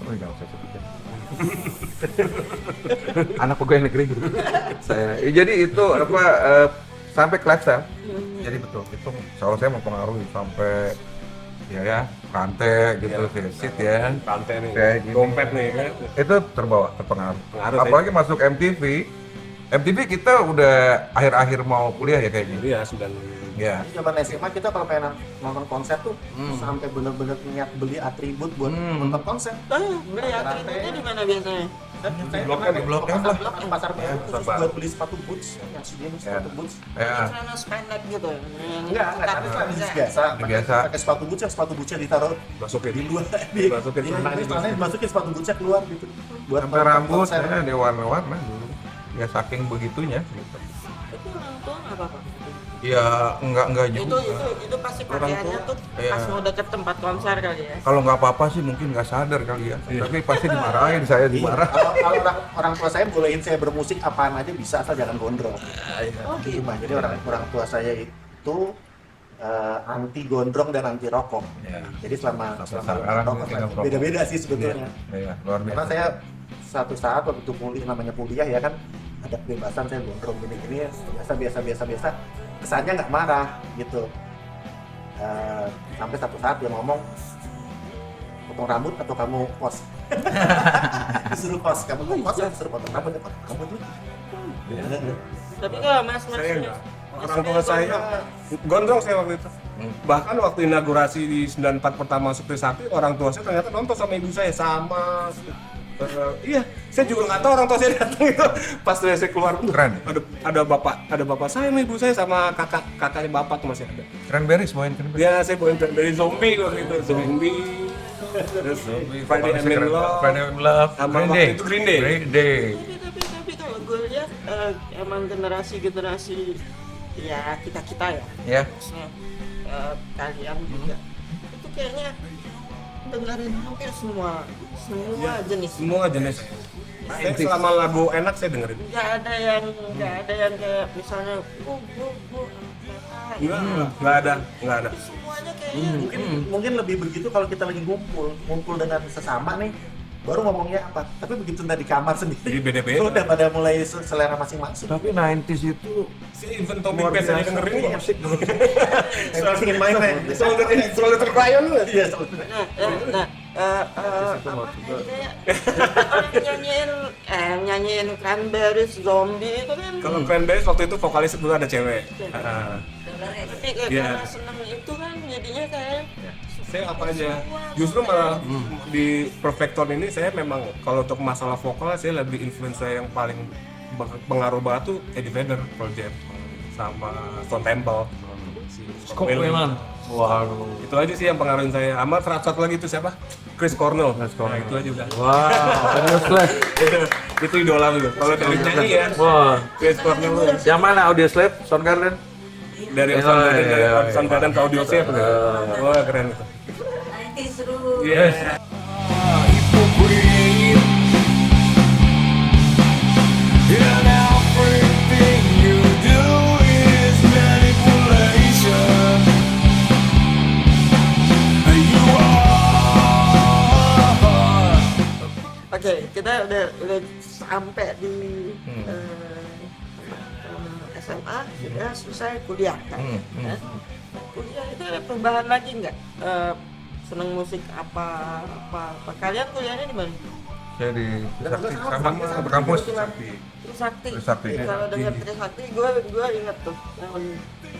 Enggak usah sebutkan. Anak pegawai negeri saya. Jadi itu apa sampai ke lifestyle. Jadi betul itu kalau saya mempengaruhi sampai ya rantai gitu, visit ya. Rantai nih. Kayak gini. Dompet nih kan. Itu terpengaruh. Pengaruh, Apalagi masuk MTV kita udah akhir-akhir mau kuliah ya kayaknya. Iya, sudah. Ya. Zaman SMA kita kalau pengen nonton konser tuh sampai bener-bener niat beli atribut buat nonton konser. Beli atributnya di mana biasanya? Blok M, Blok M lah. Pasar baru Pasar terus Baru. buat beli sepatu boots yang sejenis sepatu boots. Ya. Celana spendek gitu. Enggak, tapi celana jeans biasa. Biasa. Pakai sepatu boots yang sepatu bootsnya ditaruh Masukin. di luar, Masukin celananya. celananya dimasukin sepatu bootsnya keluar gitu. Buat Sampai nonton rambut konser. saya diwarna-warna dulu. Ya saking begitunya gitu. Itu orang tua nggak apa-apa. Ya enggak juga. Itu pasti pakaiannya tuh Iya. pas mau deket tempat konser kali ya. Kalau nggak apa-apa sih mungkin nggak sadar kali ya. Tapi pasti dimarahin, saya Iya, dimarah. kalau orang tua saya bolehin saya bermusik apaan aja bisa asal jangan gondrong. Gitu mah. Jadi orang tua saya itu anti gondrong dan anti rokok. Ya. Jadi selama sekarang rokok mungkin rokok. beda-beda sih sebetulnya. Ya, luar Karena biasa. saya satu saat waktu itu namanya kuliah ya kan ada kebebasan saya gondrong gini-gini biasa kesannya nggak marah gitu. Sampai satu saat dia ngomong potong rambut atau kamu kos. Disuruh kos, kamu tuh kos ya disuruh potong rambut apa kamu tuh. Tapi kalau mas-mas Saya enggak. Orang tua saya gondrong saya waktu itu. Bahkan waktu inaugurasi di 94 pertama masuk Trisakti, orang tua saya ternyata nonton sama ibu saya sama. Iya, saya juga nggak tahu orang tua saya datang itu pas saya keluar. Keren. Ada bapak saya sama ibu saya sama kakaknya bapak tuh masih ada. Cranberries bawain cranberries. Ya saya bawain dari zombie waktu itu, zombie. Terus Friday I'm in Love. Friday I'm in Love. Sama waktu itu Green Day. Green Day. tapi kalau gue lihat emang generasi ya kita ya. Ya. Maksudnya kalian juga itu kayaknya dengerin hampir semua jenis. Semua jenis. Saya selama lagu enak saya dengerin. Nggak ada yang kayak misalnya Nggak ada. semuanya kayaknya Mungkin lebih begitu kalau kita lagi ngumpul dengan sesama nih baru ngomongnya apa, tapi begitu udah di kamar sendiri Jadi beda-beda. udah pada mulai selera masing-masing. Tapi 90s itu Si event Tommy Bass aja dengerin musik. Soal ingin main nih. Selalu terbayang lu. Iya, orang nyanyiin Cranberries, Zombie itu kan Kalau fanbase waktu itu vokalis dulu ada cewek. tapi Iya. karena seneng itu kan jadinya kayak Saya apa aja. Justru malah di Perfecton ini saya memang kalau untuk masalah vokal saya lebih influence saya yang paling pengaruh banget tuh Eddie Vedder, Pearl Jam sama Stone Temple. Si Scott Weiland. Waduh. Itu aja sih yang pengaruhin saya. Sama satu lagi itu siapa? Chris Cornell. Nah, itu aja udah. Wow, Audio Slave. itu idola gitu. Kalau dari nyanyi ya, Wah, Chris Cornell yang mana Audio Slave? Soundgarden? dari Iya, Soundgarden, iya, dari iya. Soundgarden ke Audio Slave gitu. Wah, keren itu. Nanti seru. Yes. And everything you do is manipulation. You are. Oke, kita udah sampai di SMA, sudah selesai kuliah kan. Ya. Kuliah itu ada perubahan lagi nggak? Seneng musik apa? Kalian kuliahnya di mana? Saya di sama kampus. Trisakti. Trisakti. Kalau dengar Trisakti, gue inget tuh tahun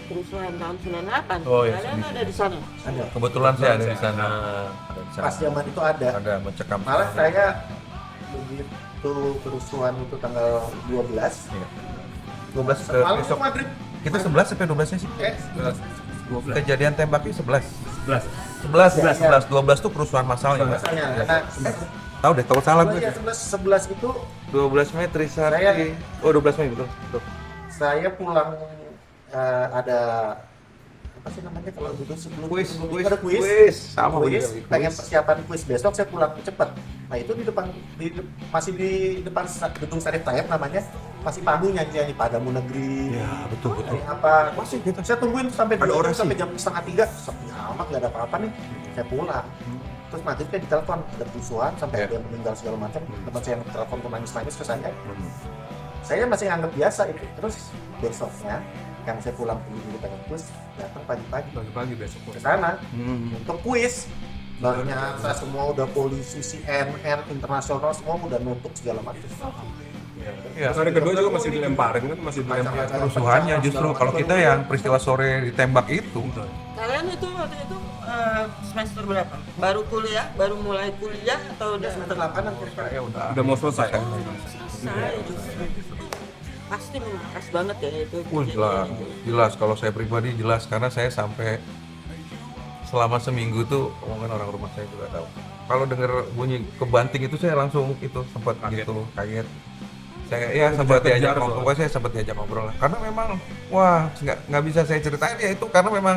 kerusuhan tahun 98. Oh, iya, Kalian sedikit. ada di sana? Ada. Kebetulan saya ada di sana. Ada di sana. Pas zaman itu ada. Ada mencekam. Malah saya begitu kerusuhan itu tanggal 12. Iya. 12 ke Malam besok. maghrib. Kita 11 sampai 12 sih. 12. Kejadian tembaknya 11. 11. 11, 12 tuh kerusuhan massalnya. Mas. Masanya, karena Tahu deh, tahu salah gue. ya 11 itu 12 Mei Trisakti. Saya- Oh, 12 Mei betul. Betul. saya pulang ada apa sih namanya kalau dulu sebelum Kuis, sebelum kuis, itu ada kuis, kuis. Sama kuis, bener, pengen kuis. persiapan kuis besok saya pulang cepat. Nah itu masih di depan gedung Sarif Tayeb namanya, masih panggung nyanyi Padamu Negeri. Ya, betul betul. Ini apa? Masih gitu. Saya tungguin sampai Ada 2 orasi. sampai jam 2:30. Sepi amat nggak ada apa-apa nih. Saya pulang. Terus maghrib kan ditelepon ada kerusuhan sampai Ya. ada yang meninggal segala macam. Teman saya yang telepon tuh nangis-nangis ke saya masih anggap biasa itu. Terus besoknya yang saya pulang ke dulu pengen kuis datang pagi-pagi Pagi-pagi besok. ke sana Hmm. untuk kuis. Ternyata semua udah polisi CNN internasional semua udah nuntut segala macam. Iya. Terus hari kedua juga masih dilemparin kan, masih dilempar. Macam-macam. Kerusuhannya justru kalau kita yang peristiwa sore ditembak itu. Kalian itu waktu itu semester berapa? Baru kuliah? Baru mulai kuliah atau udah Semester 8 Ya udah. Udah mau selesai. selesai? Pasti membekas banget ya itu. Wah, jelas, jelas. Kalau saya pribadi jelas karena saya sampai selama seminggu tuh omongan orang rumah saya juga tahu. Kalau dengar bunyi kebanting itu saya langsung itu sempat Kaget. gitu kaget. Saya ya sempat diajak ngobrol, pokoknya saya sempat diajak ngobrol lah. Karena memang wah nggak bisa saya ceritain ya itu karena memang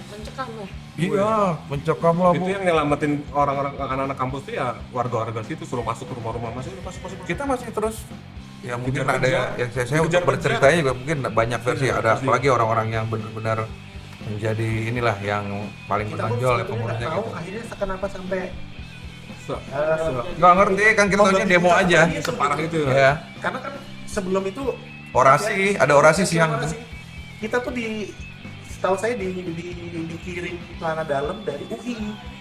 Mencekam ya. iya mencekam lah Itu Bu. yang nyelamatin orang-orang anak-anak kampus tuh ya warga-warga situ suruh masuk ke rumah-rumah masuk. Kita masih terus ya mungkin Kejar-kejar. ada yang saya Kejar-kejar. berceritanya juga mungkin banyak versi Iya, ada pasti. apalagi orang-orang yang benar-benar menjadi inilah yang paling kita pun menonjol ya sebetulnya pengurusnya nggak tahu gitu. akhirnya kenapa sampai Nggak ngerti kan kita taunya demo aja. Separah itu. Ya. karena kan sebelum itu Orasi, ada orasi siang. kita tuh setahu saya dikirim celana dalam dari UI.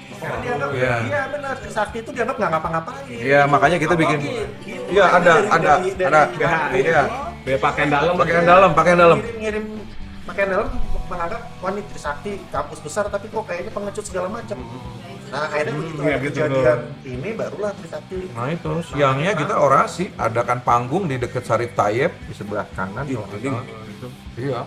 Karena dianggap, iya. iya benar, Sakti itu dianggap nggak ngapa-ngapain. Iya, makanya kita bikin. Iya, ada. Iya. Kayak pakaian dalam. Pakaian dalam, pakaian dalam. Ngirim pakaian dalam menganggap wah ini Trisakti kampus besar tapi kok kayaknya pengecut segala macam. Nah akhirnya begitu iya ada gitu kejadian ini barulah Trisakti. Nah itu siangnya kita orasi, adakan panggung di dekat Sarif Tayeb di sebelah kanan. Iya, kalau nggak salah. Iya.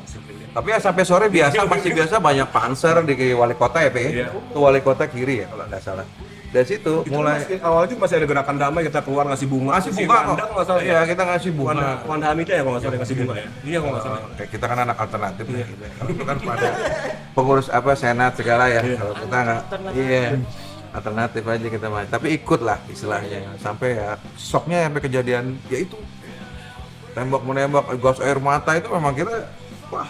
Tapi ya sampai sore biasa masih biasa banyak panser di wali kota ya, Pak. Iya. Itu wali kota kiri ya kalau nggak salah. Dari situ Itu mulai awal itu masih ada gerakan damai, kita keluar ngasih bunga. ngasih Si bunga kok. Wandang nggak salah Iya, ya. kita ngasih bunga. Wanda Hamida ya kalau nggak salah yang ngasih bunga ya. Iya kalau nggak salah. Kayak kita kan anak alternatif ya. Gitu. Kalau itu kan pada pengurus apa senat segala ya. Kalau kita nggak, iya alternatif aja kita mah. Tapi ikut lah istilahnya. Sampai ya shocknya sampai kejadian ya itu tembak menembak gas air mata itu memang kita wah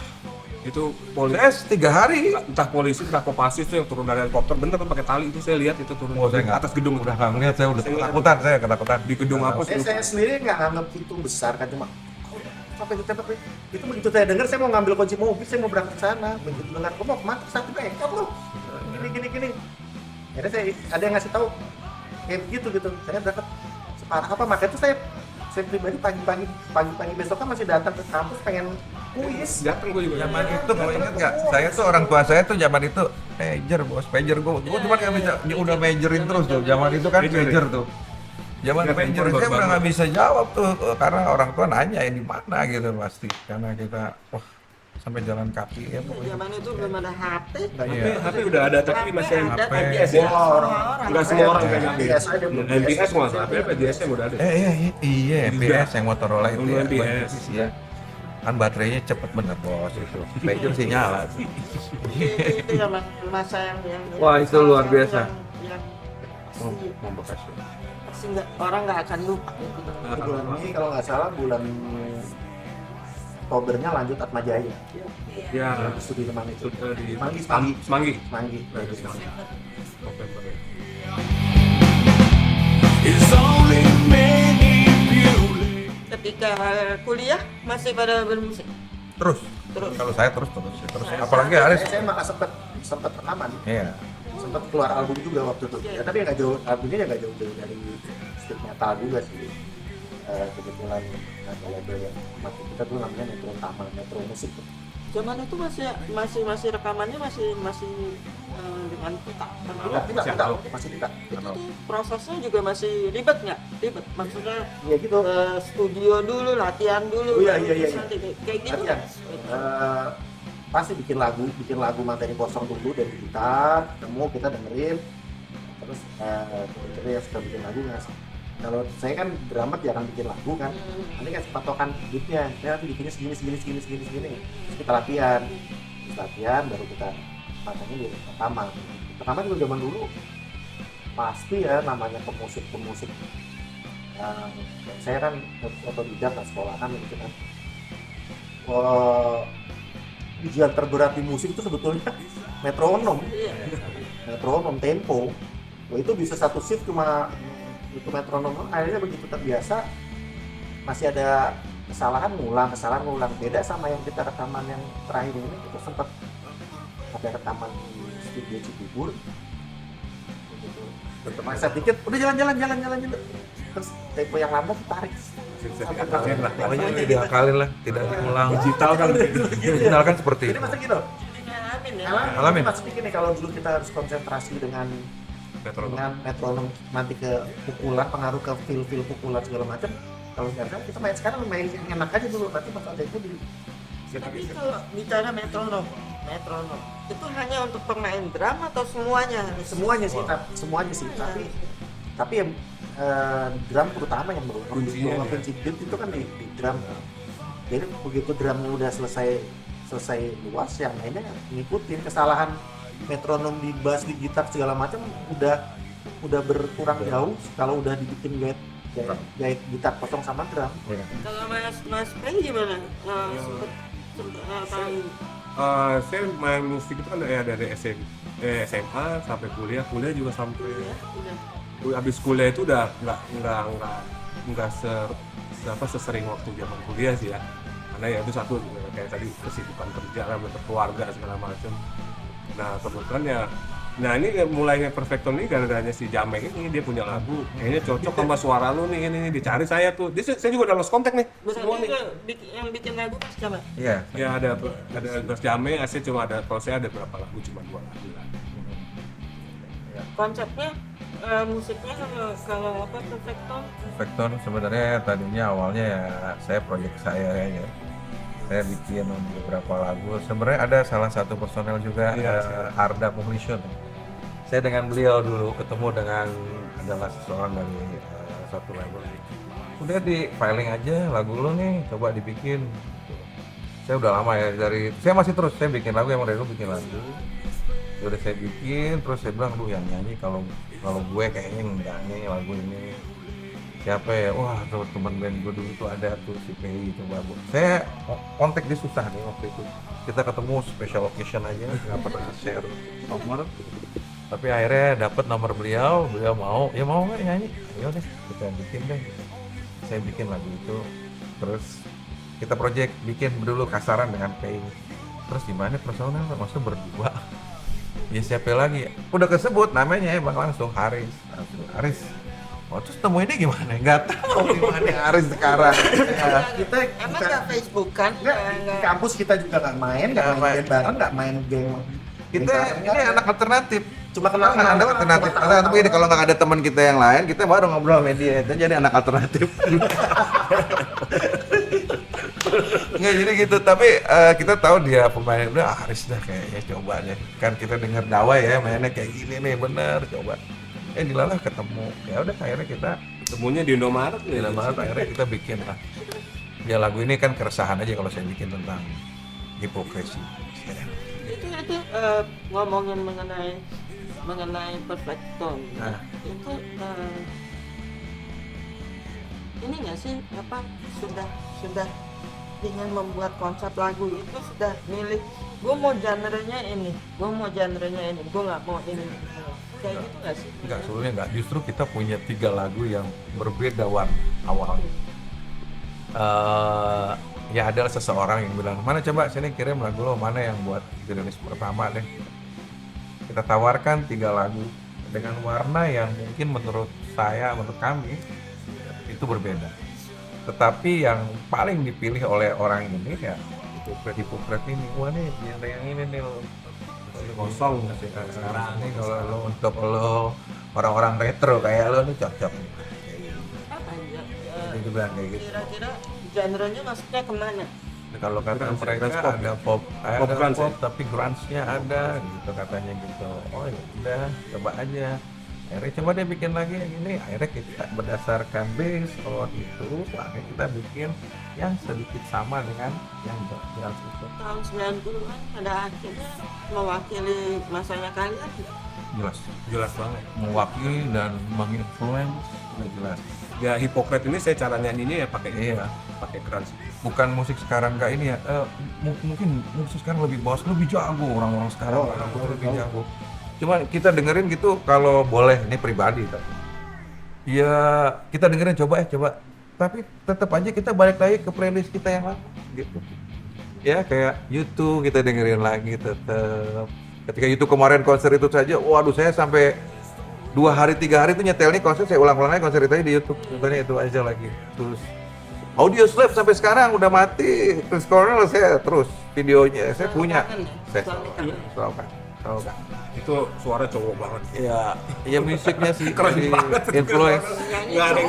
Itu polisi, saya 3 hari entah polisi entah Kopassus tuh yang turun dari helikopter bener kan pakai tali itu saya lihat itu turun Oh, saya di nggak- atas gedung udah nggak ngeliat saya udah Saya ketakutan di gedung apa sih? Saya sendiri nggak nganggap itu besar kan cuma sampai ditembak itu begitu saya dengar saya mau ngambil kunci mobil saya mau berangkat ke sana begitu dengar kamu mau kemana Sakti backup loh gini akhirnya saya ada yang ngasih tahu kayak begitu gitu saya berangkat separah apa makanya itu saya pribadi pagi-pagi besoknya masih datang ke kampus pengen kuis Datang gue juga. zaman itu kalau ingat nggak saya tuh orang tua saya tuh zaman itu pager gue cuma nggak bisa dia udah majorin terus tuh zaman itu kan Major ya? pager tuh zaman Ingat pager handphone saya udah baru-baru. nggak bisa jawab tuh karena orang tua nanya di mana gitu pasti karena kita wah sampai jalan kaki ya pokoknya. Zaman itu belum ada HP. Iya. HP udah ada tapi masih Ada, HP. MPS ya. Enggak semua orang Iya, kayak MPS aja belum. MPS nggak salah, tapi GSM udah ada. Iya, MPS yang Motorola itu Dulu ya. MPS. Iya. Kan baterainya cepet bener bos itu. Pager sih nyala. Itu zaman masa yang Wah, itu luar biasa. yang Membekas. pasti orang nggak akan lupa itu. Bulan ini kalau nggak salah bulan Oktobernya lanjut Atma Jaya. Ya, Studi teman itu. sudah di Semanggi. Semanggi. Semanggi. Lagi Semanggi. November ya. It's only manipulation. Ketika kuliah masih pada bermusik. Terus. Terus. Kalau saya terus. Apalagi Aris. Saya malah sempat rekaman. Iya. Sempat keluar album juga waktu itu. Ya, tapi nggak jauh, albumnya nggak jauh-jauh dari speed metal juga sih. Kebetulan ada label yang masih kita tuh namanya Metro Tama, Metro Musik. Zaman itu masih rekamannya masih dengan pita. Masih tidak. Itu prosesnya juga masih ribet nggak? Ribet. Maksudnya Iya gitu. studio dulu, latihan dulu. Iya. terus nanti kayak gitu. Latihan. Pasti bikin lagu materi kosong dulu dari gitar, ketemu kita dengerin, terus kita yang suka bikin lagu ngasih. Kalau saya kan drummer jarang bikin lagu kan, nanti kan patokan beatnya, saya nanti bikinnya segini, terus kita latihan, baru kita matanya di pertama. Pertama juga zaman dulu pasti ya namanya pemusik. Saya kan otodidak lah sekolahan gitu kan. Ujian terberat di musik itu sebetulnya metronom, tempo. Wah, itu bisa satu shift cuma itu metronom. Akhirnya begitu terbiasa masih ada kesalahan ngulang. Beda sama yang kita rekaman yang terakhir ini, kita sempat ada rekaman di studio Cibubur. Berteman saya dikit, udah jalan. Terus tempo yang lambat ditarik. Saya diakalin lah. Pokoknya diakalin lah, tidak diulang. Digital kan Digital kan seperti Jadi itu. masa gitu. Ngalamin ya. Alamin. Mas pikir nih kalau dulu kita harus konsentrasi dengan metronom nanti ke pukulan, pengaruh ke feel pukulan segala macam. Kalau sekarang kita main yang enak aja dulu, nanti pas ada itu di Tapi kalau bicara metronom itu hanya untuk pemain drum atau semuanya? semuanya sih, tapi yang drum terutama yang Kuncinya bawa dia. kunci beat itu kan di drum. Jadi begitu drumnya udah selesai luas, yang mainnya ngikutin. Kesalahan metronom di bass, di gitar segala macam udah berkurang jauh kalau udah dibikin gait gitar kosong sama drum. Kalau Mas Peng gimana? Sempet tahu saya main musik itu kan ya dari SMA sampai kuliah juga sampai udah. habis kuliah itu udah nggak sesering waktu zaman kuliah sih ya, karena ya itu satu kayak tadi kesibukan kerja lah, berkeluarga segala macam. Nah kebetulan ya, ini mulainya Perfecton ini gara-garanya si Jame ini, dia punya lagu kayaknya cocok sama suara lu nih, ini dicari saya tuh. Saya juga udah lost contact nih semua nih. Yang bikin lagu Mas siapa? Iya. Ya ada Mas Jame, saya cuma ada, kalau saya ada berapa lagu, cuma 2 lagu lah. Konsepnya musiknya kalau apa Perfecton? Perfecton sebenarnya tadinya awalnya ya saya proyek saya ya. Saya bikin beberapa lagu. Sebenarnya ada salah satu personel juga, Arda Muhlisyun. Saya dengan beliau dulu ketemu dengan adalah seseorang dari satu label. Udah di filing aja lagu lo nih, coba dibikin. Saya udah lama ya saya masih terus saya bikin lagu, emang dari dulu bikin lagu. Ya udah saya bikin, terus saya bilang lu yang nyanyi, kalau gue kayaknya enggak nih lagu ini. Siapa ya? Wah, teman band gue dulu tuh ada tuh si Pei, coba bu. Saya kontak dia susah nih waktu itu. Kita ketemu special occasion aja, nggak pernah share nomor. Tapi akhirnya dapat nomor beliau mau nggak nyanyi? Ya udah, kita bikin deh. Saya bikin lagu itu, terus kita project bikin dulu Kasaran dengan Pei. Terus gimana personal? Maksudnya berdua. Ya siapa lagi? Udah kesebut namanya emang langsung Haris. Oh, terus temuinnya gimana? Nggak tahu gimana Aris sekarang. Kita Emang nggak Facebook kan? di kampus kita juga nggak main band bareng, nggak main geng. Kita ini anak alternatif. Cuma Kenal kenal nggak ada alternatif. Alternatif ini kalau nggak ada teman kita yang lain, kita baru ngobrol sama dia. Itu jadi anak alternatif. Nggak jadi gitu, tapi kita tahu dia pemain udah Haris dah kayaknya coba deh. Kan kita dengar Dawai ya mainnya kayak gini nih bener coba. Dilalah ketemu. Ya udah akhirnya kita Temunya di Indomaret ya. akhirnya kita bikin lah. Ya lagu ini kan keresahan aja kalau saya bikin tentang hipokrisi. Itu ngomongin mengenai perfect tone. Nah. Itu ini nggak sih apa sudah dengan membuat konsep lagu itu sudah milih gue mau genrenya ini, gue nggak mau ini. Kayak gitu nggak sih? Enggak, sebenarnya enggak. Justru kita punya 3 lagu yang berbeda awalnya. Ya ada seseorang yang bilang, mana coba sini kirim lagu lo, mana yang buat rilis pertama deh. Kita tawarkan 3 lagu dengan warna yang mungkin menurut saya, menurut kami itu berbeda. Tetapi yang paling dipilih oleh orang ini ya hipokrit ini. Wah nih genre yang ini nih lo. Kosong Sekarang nih kalau lo untuk lo orang-orang retro kayak lo nih cocok. Apa ya? Dia bilang kayak gitu. Kira-kira genrenya masuknya kemana? Kalau kata Grunge, mereka grunge pop. ada pop, Pop ada grunge, pop ya? tapi grunge-nya ada gitu katanya gitu. Oh ya udah, coba aja. Akhirnya coba dia bikin lagi yang ini. Akhirnya kita berdasarkan base on itu, akhirnya kita bikin yang sedikit sama dengan yang grunge itu. Tahun 90-an pada akhirnya mewakili masanya kalian. jelas banget. Mewakili dan menginfluence udah jelas. Ya hipokrit ini saya cara nyanyinya ya pakai Iya. pakai grunge. Bukan musik sekarang kayak ini ya, mungkin musik sekarang lebih bos, lebih jago orang-orang sekarang, lebih jago. Cuma kita dengerin gitu kalau boleh, ini pribadi tapi. Ya kita dengerin coba. Tapi tetap aja kita balik lagi ke playlist kita yang lama gitu. Ya kayak YouTube kita dengerin lagi tetap. Ketika YouTube kemarin konser itu saja, waduh saya sampai 2 hari 3 hari itu nyetel nih konser, saya ulang-ulang lagi konser itu aja di YouTube. Contohnya itu aja lagi. Terus Audio Slave sampai sekarang udah mati. Terus Cornell saya terus videonya saya punya. Saya selalu kan. Itu suara cowok banget. Ya musiknya sih keren banget. Influence. Nggak ada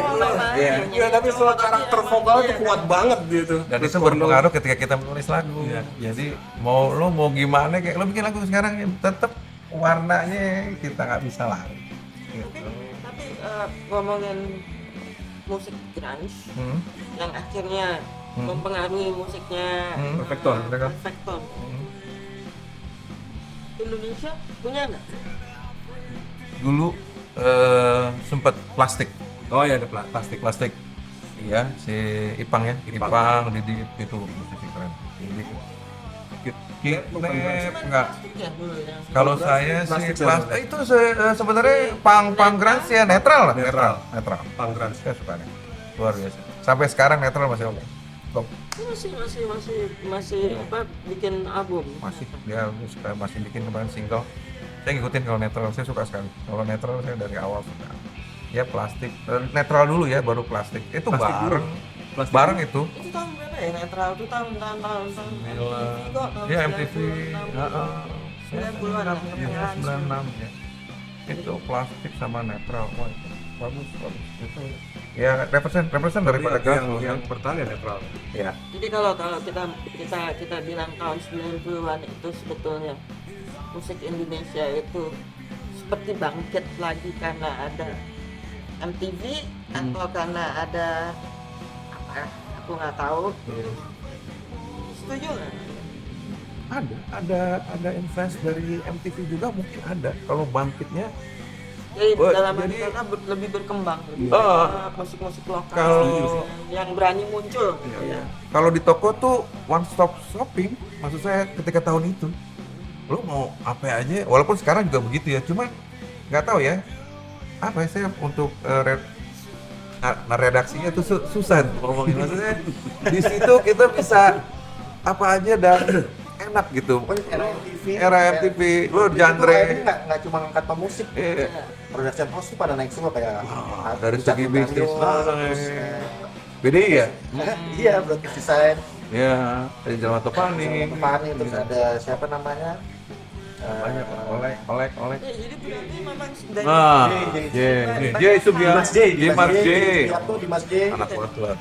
yang Iya, tapi soal karakter vokal itu kuat banget gitu. Dan itu berpengaruh ketika kita menulis lagu. Iya. Jadi mau gimana kayak lo bikin lagu sekarang ya tetap warnanya kita nggak bisa lari. Gitu. Tapi ngomongin musik grunge yang akhirnya mempengaruhi musiknya Perfect Tone, Perfect Tone. Indonesia punya nggak? Dulu sempat plastik. Oh ya ada plastik. Iya, si Ipang ya. Ipang Didi itu musisi keren. Didi. Enggak. Ya, dulu yang Kalau saya sih plastik plastik itu sebenarnya pang grunge ya netral lah, netral. Punk grunge. Saya suka nih. Luar biasa. Sampai sekarang netral masih oke. Top. masih apa bikin album? Masih dia masih bikin kemarin single. Saya ngikutin kalau netral, saya suka sekali. Kalau netral saya dari awal suka. Ya plastik, netral dulu ya baru plastik. Itu Plastik bareng. dulu. Plastik Bareng itu. Itu tahun berapa ya netral? Itu tahun Ya MTV. 90-an. Ya 96 ya. Itu plastik sama netral. Wah, bagus. Itu ya represent daripada yang bertahan ya netral. ya. Jadi kalau kita bilang tahun 90-an itu sebetulnya musik Indonesia itu seperti bangkit lagi karena ada MTV atau karena ada apa? Aku nggak tahu. Setuju nggak? Ada influence dari MTV juga mungkin ada kalau bangkitnya. Jadi Oh, dalam jadi- arti kata lebih berkembang musik-musik lokal Kalau- yang berani muncul. Iya. Kalau di toko tuh one stop shopping, maksud saya ketika tahun itu lo mau apa aja, walaupun sekarang juga begitu ya, cuman nggak tahu ya apa ya saya untuk redaksinya tuh susah ngomongin maksudnya di situ kita bisa apa aja dan enak gitu. Era MTV, lo genre nggak cuma ngangkat pemusik, production house tuh pada naik semua kayak dari Richard segi bisnis Daniel, terus, BDI ya, iya broadcast design, ya dari Jalan Topani, Pani, terus ada siapa namanya Banyak oleh. Ya, jadi berarti memang dari Nah, J. J itu dia. Dimas J, Dimas J. Supriyatno, Dimas J. Anak buah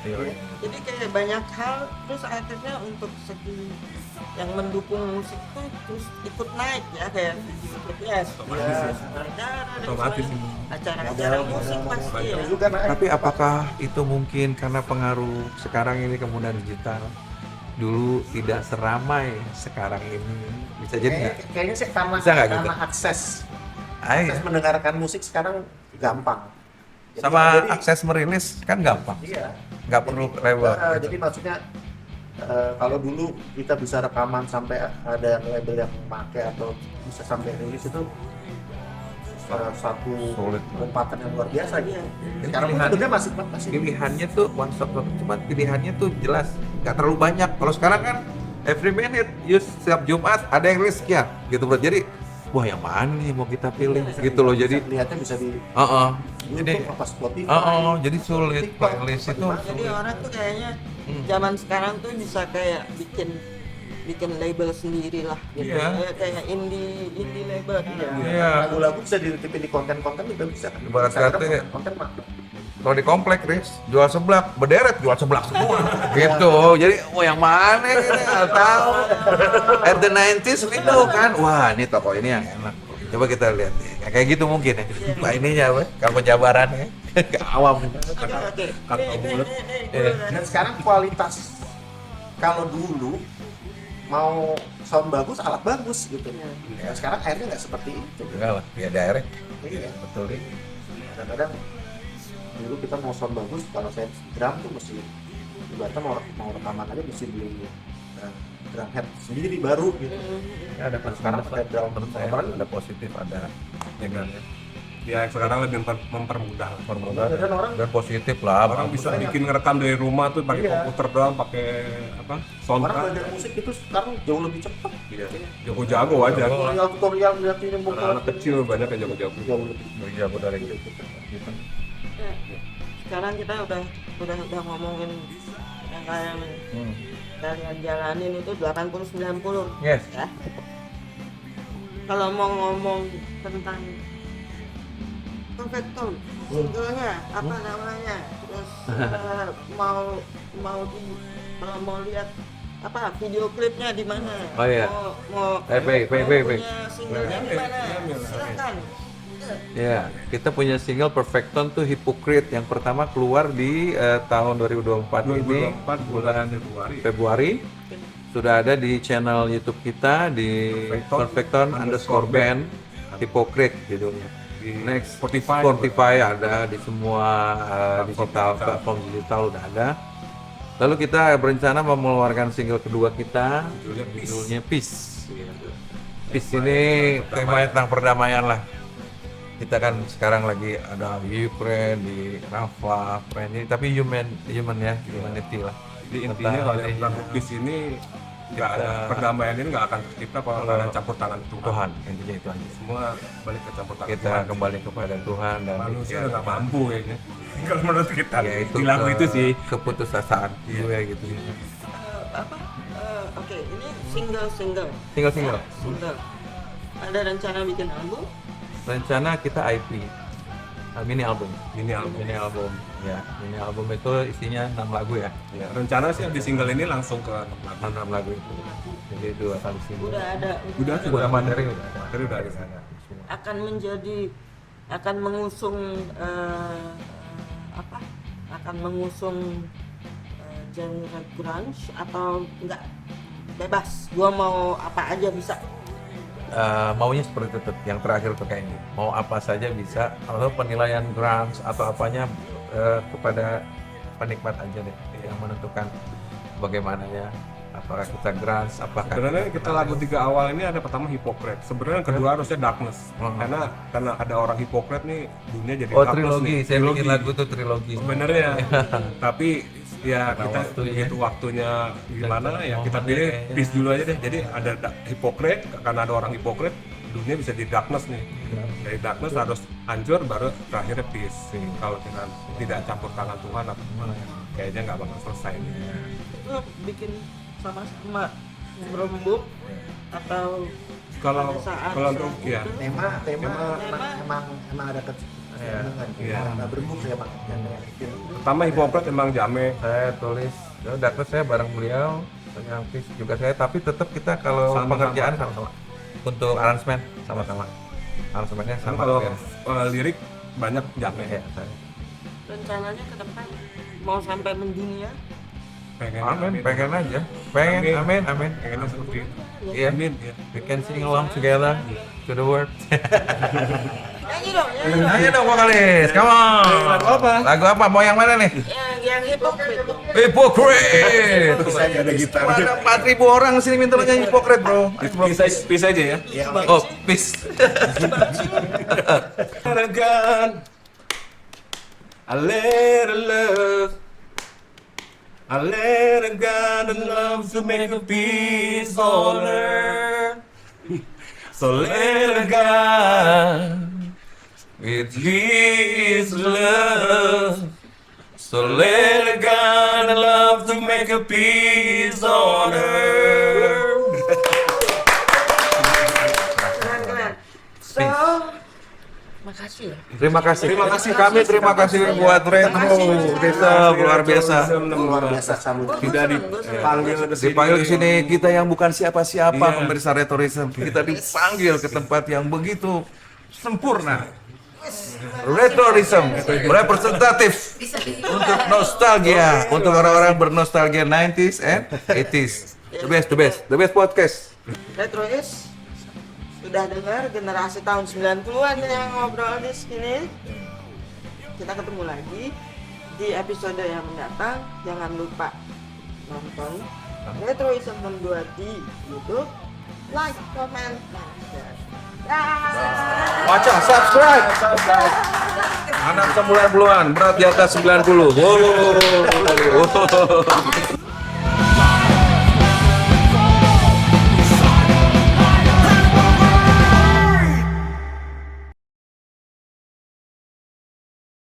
jadi kayak banyak hal terus akhirnya untuk segi yang mendukung musik itu terus ikut naik ya kayak BTS Otomatis. acara-acara musik pasti ya. Juga naik. Tapi apakah itu mungkin karena pengaruh sekarang ini kemudian digital? Dulu tidak seramai sekarang ini. Bisa jadi nggak? Kayaknya sih karena Bisa nggak gitu? akses Ay, mendengarkan musik sekarang gampang. Jadi- sama jadi- akses merilis kan gampang. Iya. Nggak perlu label. gitu. Jadi maksudnya kalau dulu kita bisa rekaman sampai ada label yang memakai atau bisa sampai rilis itu satu Sulit. lompatan yang luar biasa gitu. Jadi Sekarang pun pilihan- sebenarnya masih Pilihannya tuh one stop shop, cuma pilihannya tuh jelas, nggak terlalu banyak. Kalau sekarang kan every minute, setiap Jumat ada yang rilis sekian, gitu bro. Jadi, wah yang mana nih mau kita pilih, gitu loh. Jadi, lihatnya bisa di jadi, YouTube apa Spotify. jadi sulit TikTok, playlist itu. apa di mana. Jadi orang tuh kayaknya zaman sekarang tuh bisa kayak bikin label sendiri lah gitu. Iya. Kayak indie label kan. Iya. Lagu-lagu bisa dititipin di konten-konten juga bisa. Ibarat Instagram kata- konten mah. Kalau di komplek, Riz, jual seblak, berderet jual seblak semua, gitu. Jadi, yang mana ini nggak tahu. At the 90s itu kan, wah ini toko ini yang enak. Coba kita lihat nih, kayak gitu mungkin ya. Wah ininya apa? Kalau penjabarannya, awam. Oke. Kakak bulat. Dan sekarang kualitas kalau dulu mau sound bagus, alat bagus gitu. Ya, sekarang akhirnya nggak seperti itu. Enggak lah, ya direct. Iya. Betul. Kadang-kadang dulu kita mau sound bagus, kalau saya drum tuh mesti ibaratnya mau rekaman aja mesti beli drum head sendiri baru gitu. Ya, ada Sekarang pakai drum menurut saya ada positif, ada negatif. Ya sekarang lebih mempermudah. Dan orang Dan positif lah. Orang bisa bikin ngerekam dari rumah tuh pakai Iya. komputer doang, pakai apa? orang Soundtrack. belajar musik itu sekarang jauh lebih cepat. Iya. Jago-jago aja. Tutorial lihat ini Anak kecil banyak yang jago-jago. jauh lebih. lebih jago dari itu. Sekarang kita udah ngomongin yang kayak kalian jalanin itu 80-90 Yes. ya. Kalau mau ngomong tentang Perfect Tone, singlenya apa namanya, terus mau kalau mau lihat apa video klipnya di mana, Oh, iya. mau Baik. punya singlenya di mana, silakan. Ya, kita punya single Perfect Tone tuh Hypocrite yang pertama keluar di tahun 2024 ini 2024 bulan Februari. Februari. Sudah ada di channel YouTube kita di Perfect Tone _band Hypocrite judulnya. Di Next Spotify. ada di semua platform digital udah ada. Lalu kita berencana mau mengeluarkan single kedua kita judulnya Peace. Peace ini temanya tentang perdamaian lah. Kita kan sekarang lagi ada di Ukraine, di Rafa, Ukraine, tapi human ya, humanity lah. Jadi intinya kalau yang lagu Peace ini nggak ada perdamaian ini nggak akan tercipta kalau nggak ada campur tangan Tuhan. Tuhan, intinya itu aja. Semua balik ke campur tangan Kita Tuhan. kembali kepada Tuhan dan Manusia nggak mampu kayaknya. Kalau menurut kita ya itu di lagu itu sih. keputusasaan gue gitu. Oke, ini single. Single. Ada rencana bikin album? Rencana kita IP, mini album. Ini album. Mini album, ya. Mini album itu isinya 6 lagu ya. Ya, rencana sih di single ini langsung ke 6 lagu itu. Jadi itu akan single. Udah ada. Udah materi udah ada. Materi udah ada. Akan akan mengusung akan mengusung genre grunge atau enggak, bebas, gua mau apa aja bisa. Maunya seperti itu, yang terakhir tuh kayaknya. Mau apa saja bisa, atau penilaian grunge atau apanya kepada penikmat aja deh yang menentukan bagaimana ya. Apakah kita grunge, apakah Sebenarnya kita lagu 3 awal ini ada pertama Hypocrite. Sebenarnya kedua harusnya Darkness. Karena ada orang Hypocrite nih, dunia jadi Oh, darkness trilogi. nih. Saya bikin lagu tuh trilogi. Sebenarnya. Tapi ya Karena kita waktunya. begitu waktunya gimana ya kita Momennya pilih kayaknya. Peace dulu aja deh. Jadi ada Hypocrite, karena ada orang Hypocrite, dunia bisa di Darkness nih. Dari Darkness harus hancur baru terakhirnya Peace. Kalau kita tidak campur tangan Tuhan atau gimana, kayaknya nggak bakal selesai. Itu bikin sama-sama berembuk atau Kalau saat untuk ya tema Tema- emang ada kecenderungan Iya. nggak berembuk ya bang genre itu. pertama hipopret emang jame. Saya tulis, ya udah terus saya bareng beliau, yang Fis juga saya, tapi tetap kita kalau Sama-sama. pengerjaan sama-sama. Untuk aransemen sama-sama. Aransemennya Kan sama. kalau beres. lirik banyak jame. Ya, saya. rencananya ke depan mau sampai mendunia? Amin, pengen aja. Pengen, amin, amin. Pengennya seperti itu. Iya, Amin. Ya. we can sing along together to the world. Nyanyi dong, nyanyi dong. Ayo dong vokalis, come on. Lagu apa? Lagu apa? Mau yang mana nih? Yang hipokrit. Hypocrite. Bisa ada gitar. Ada 4.000 orang sini minta nyanyi Hypocrite, bro. Bisa aja ya. Ya, Oh, peace. Again, a little love, a little God and love to make a peace on earth. So let God with His love. So let God and love to make a peace on earth. Keren. So, makasih ya. Terima kasih kami, terima kasih buat Retro. Kita luar biasa. luar biasa sambutan. Tidak dipanggil ke sini. Dipanggil ke sini kita yang bukan siapa-siapa pemirsa Retorism. Kita dipanggil ke tempat yang begitu sempurna. Retorism representatif untuk nostalgia, untuk orang-orang bernostalgia 90s and 80s. The best podcast. Retro is sudah dengar generasi tahun 90-an yang ngobrol di sini. Kita ketemu lagi di episode yang mendatang. Jangan lupa nonton Retroism 62 di YouTube. Like, comment, dan share. Baca, subscribe. Anak 90-an, berat di atas 90. Wow.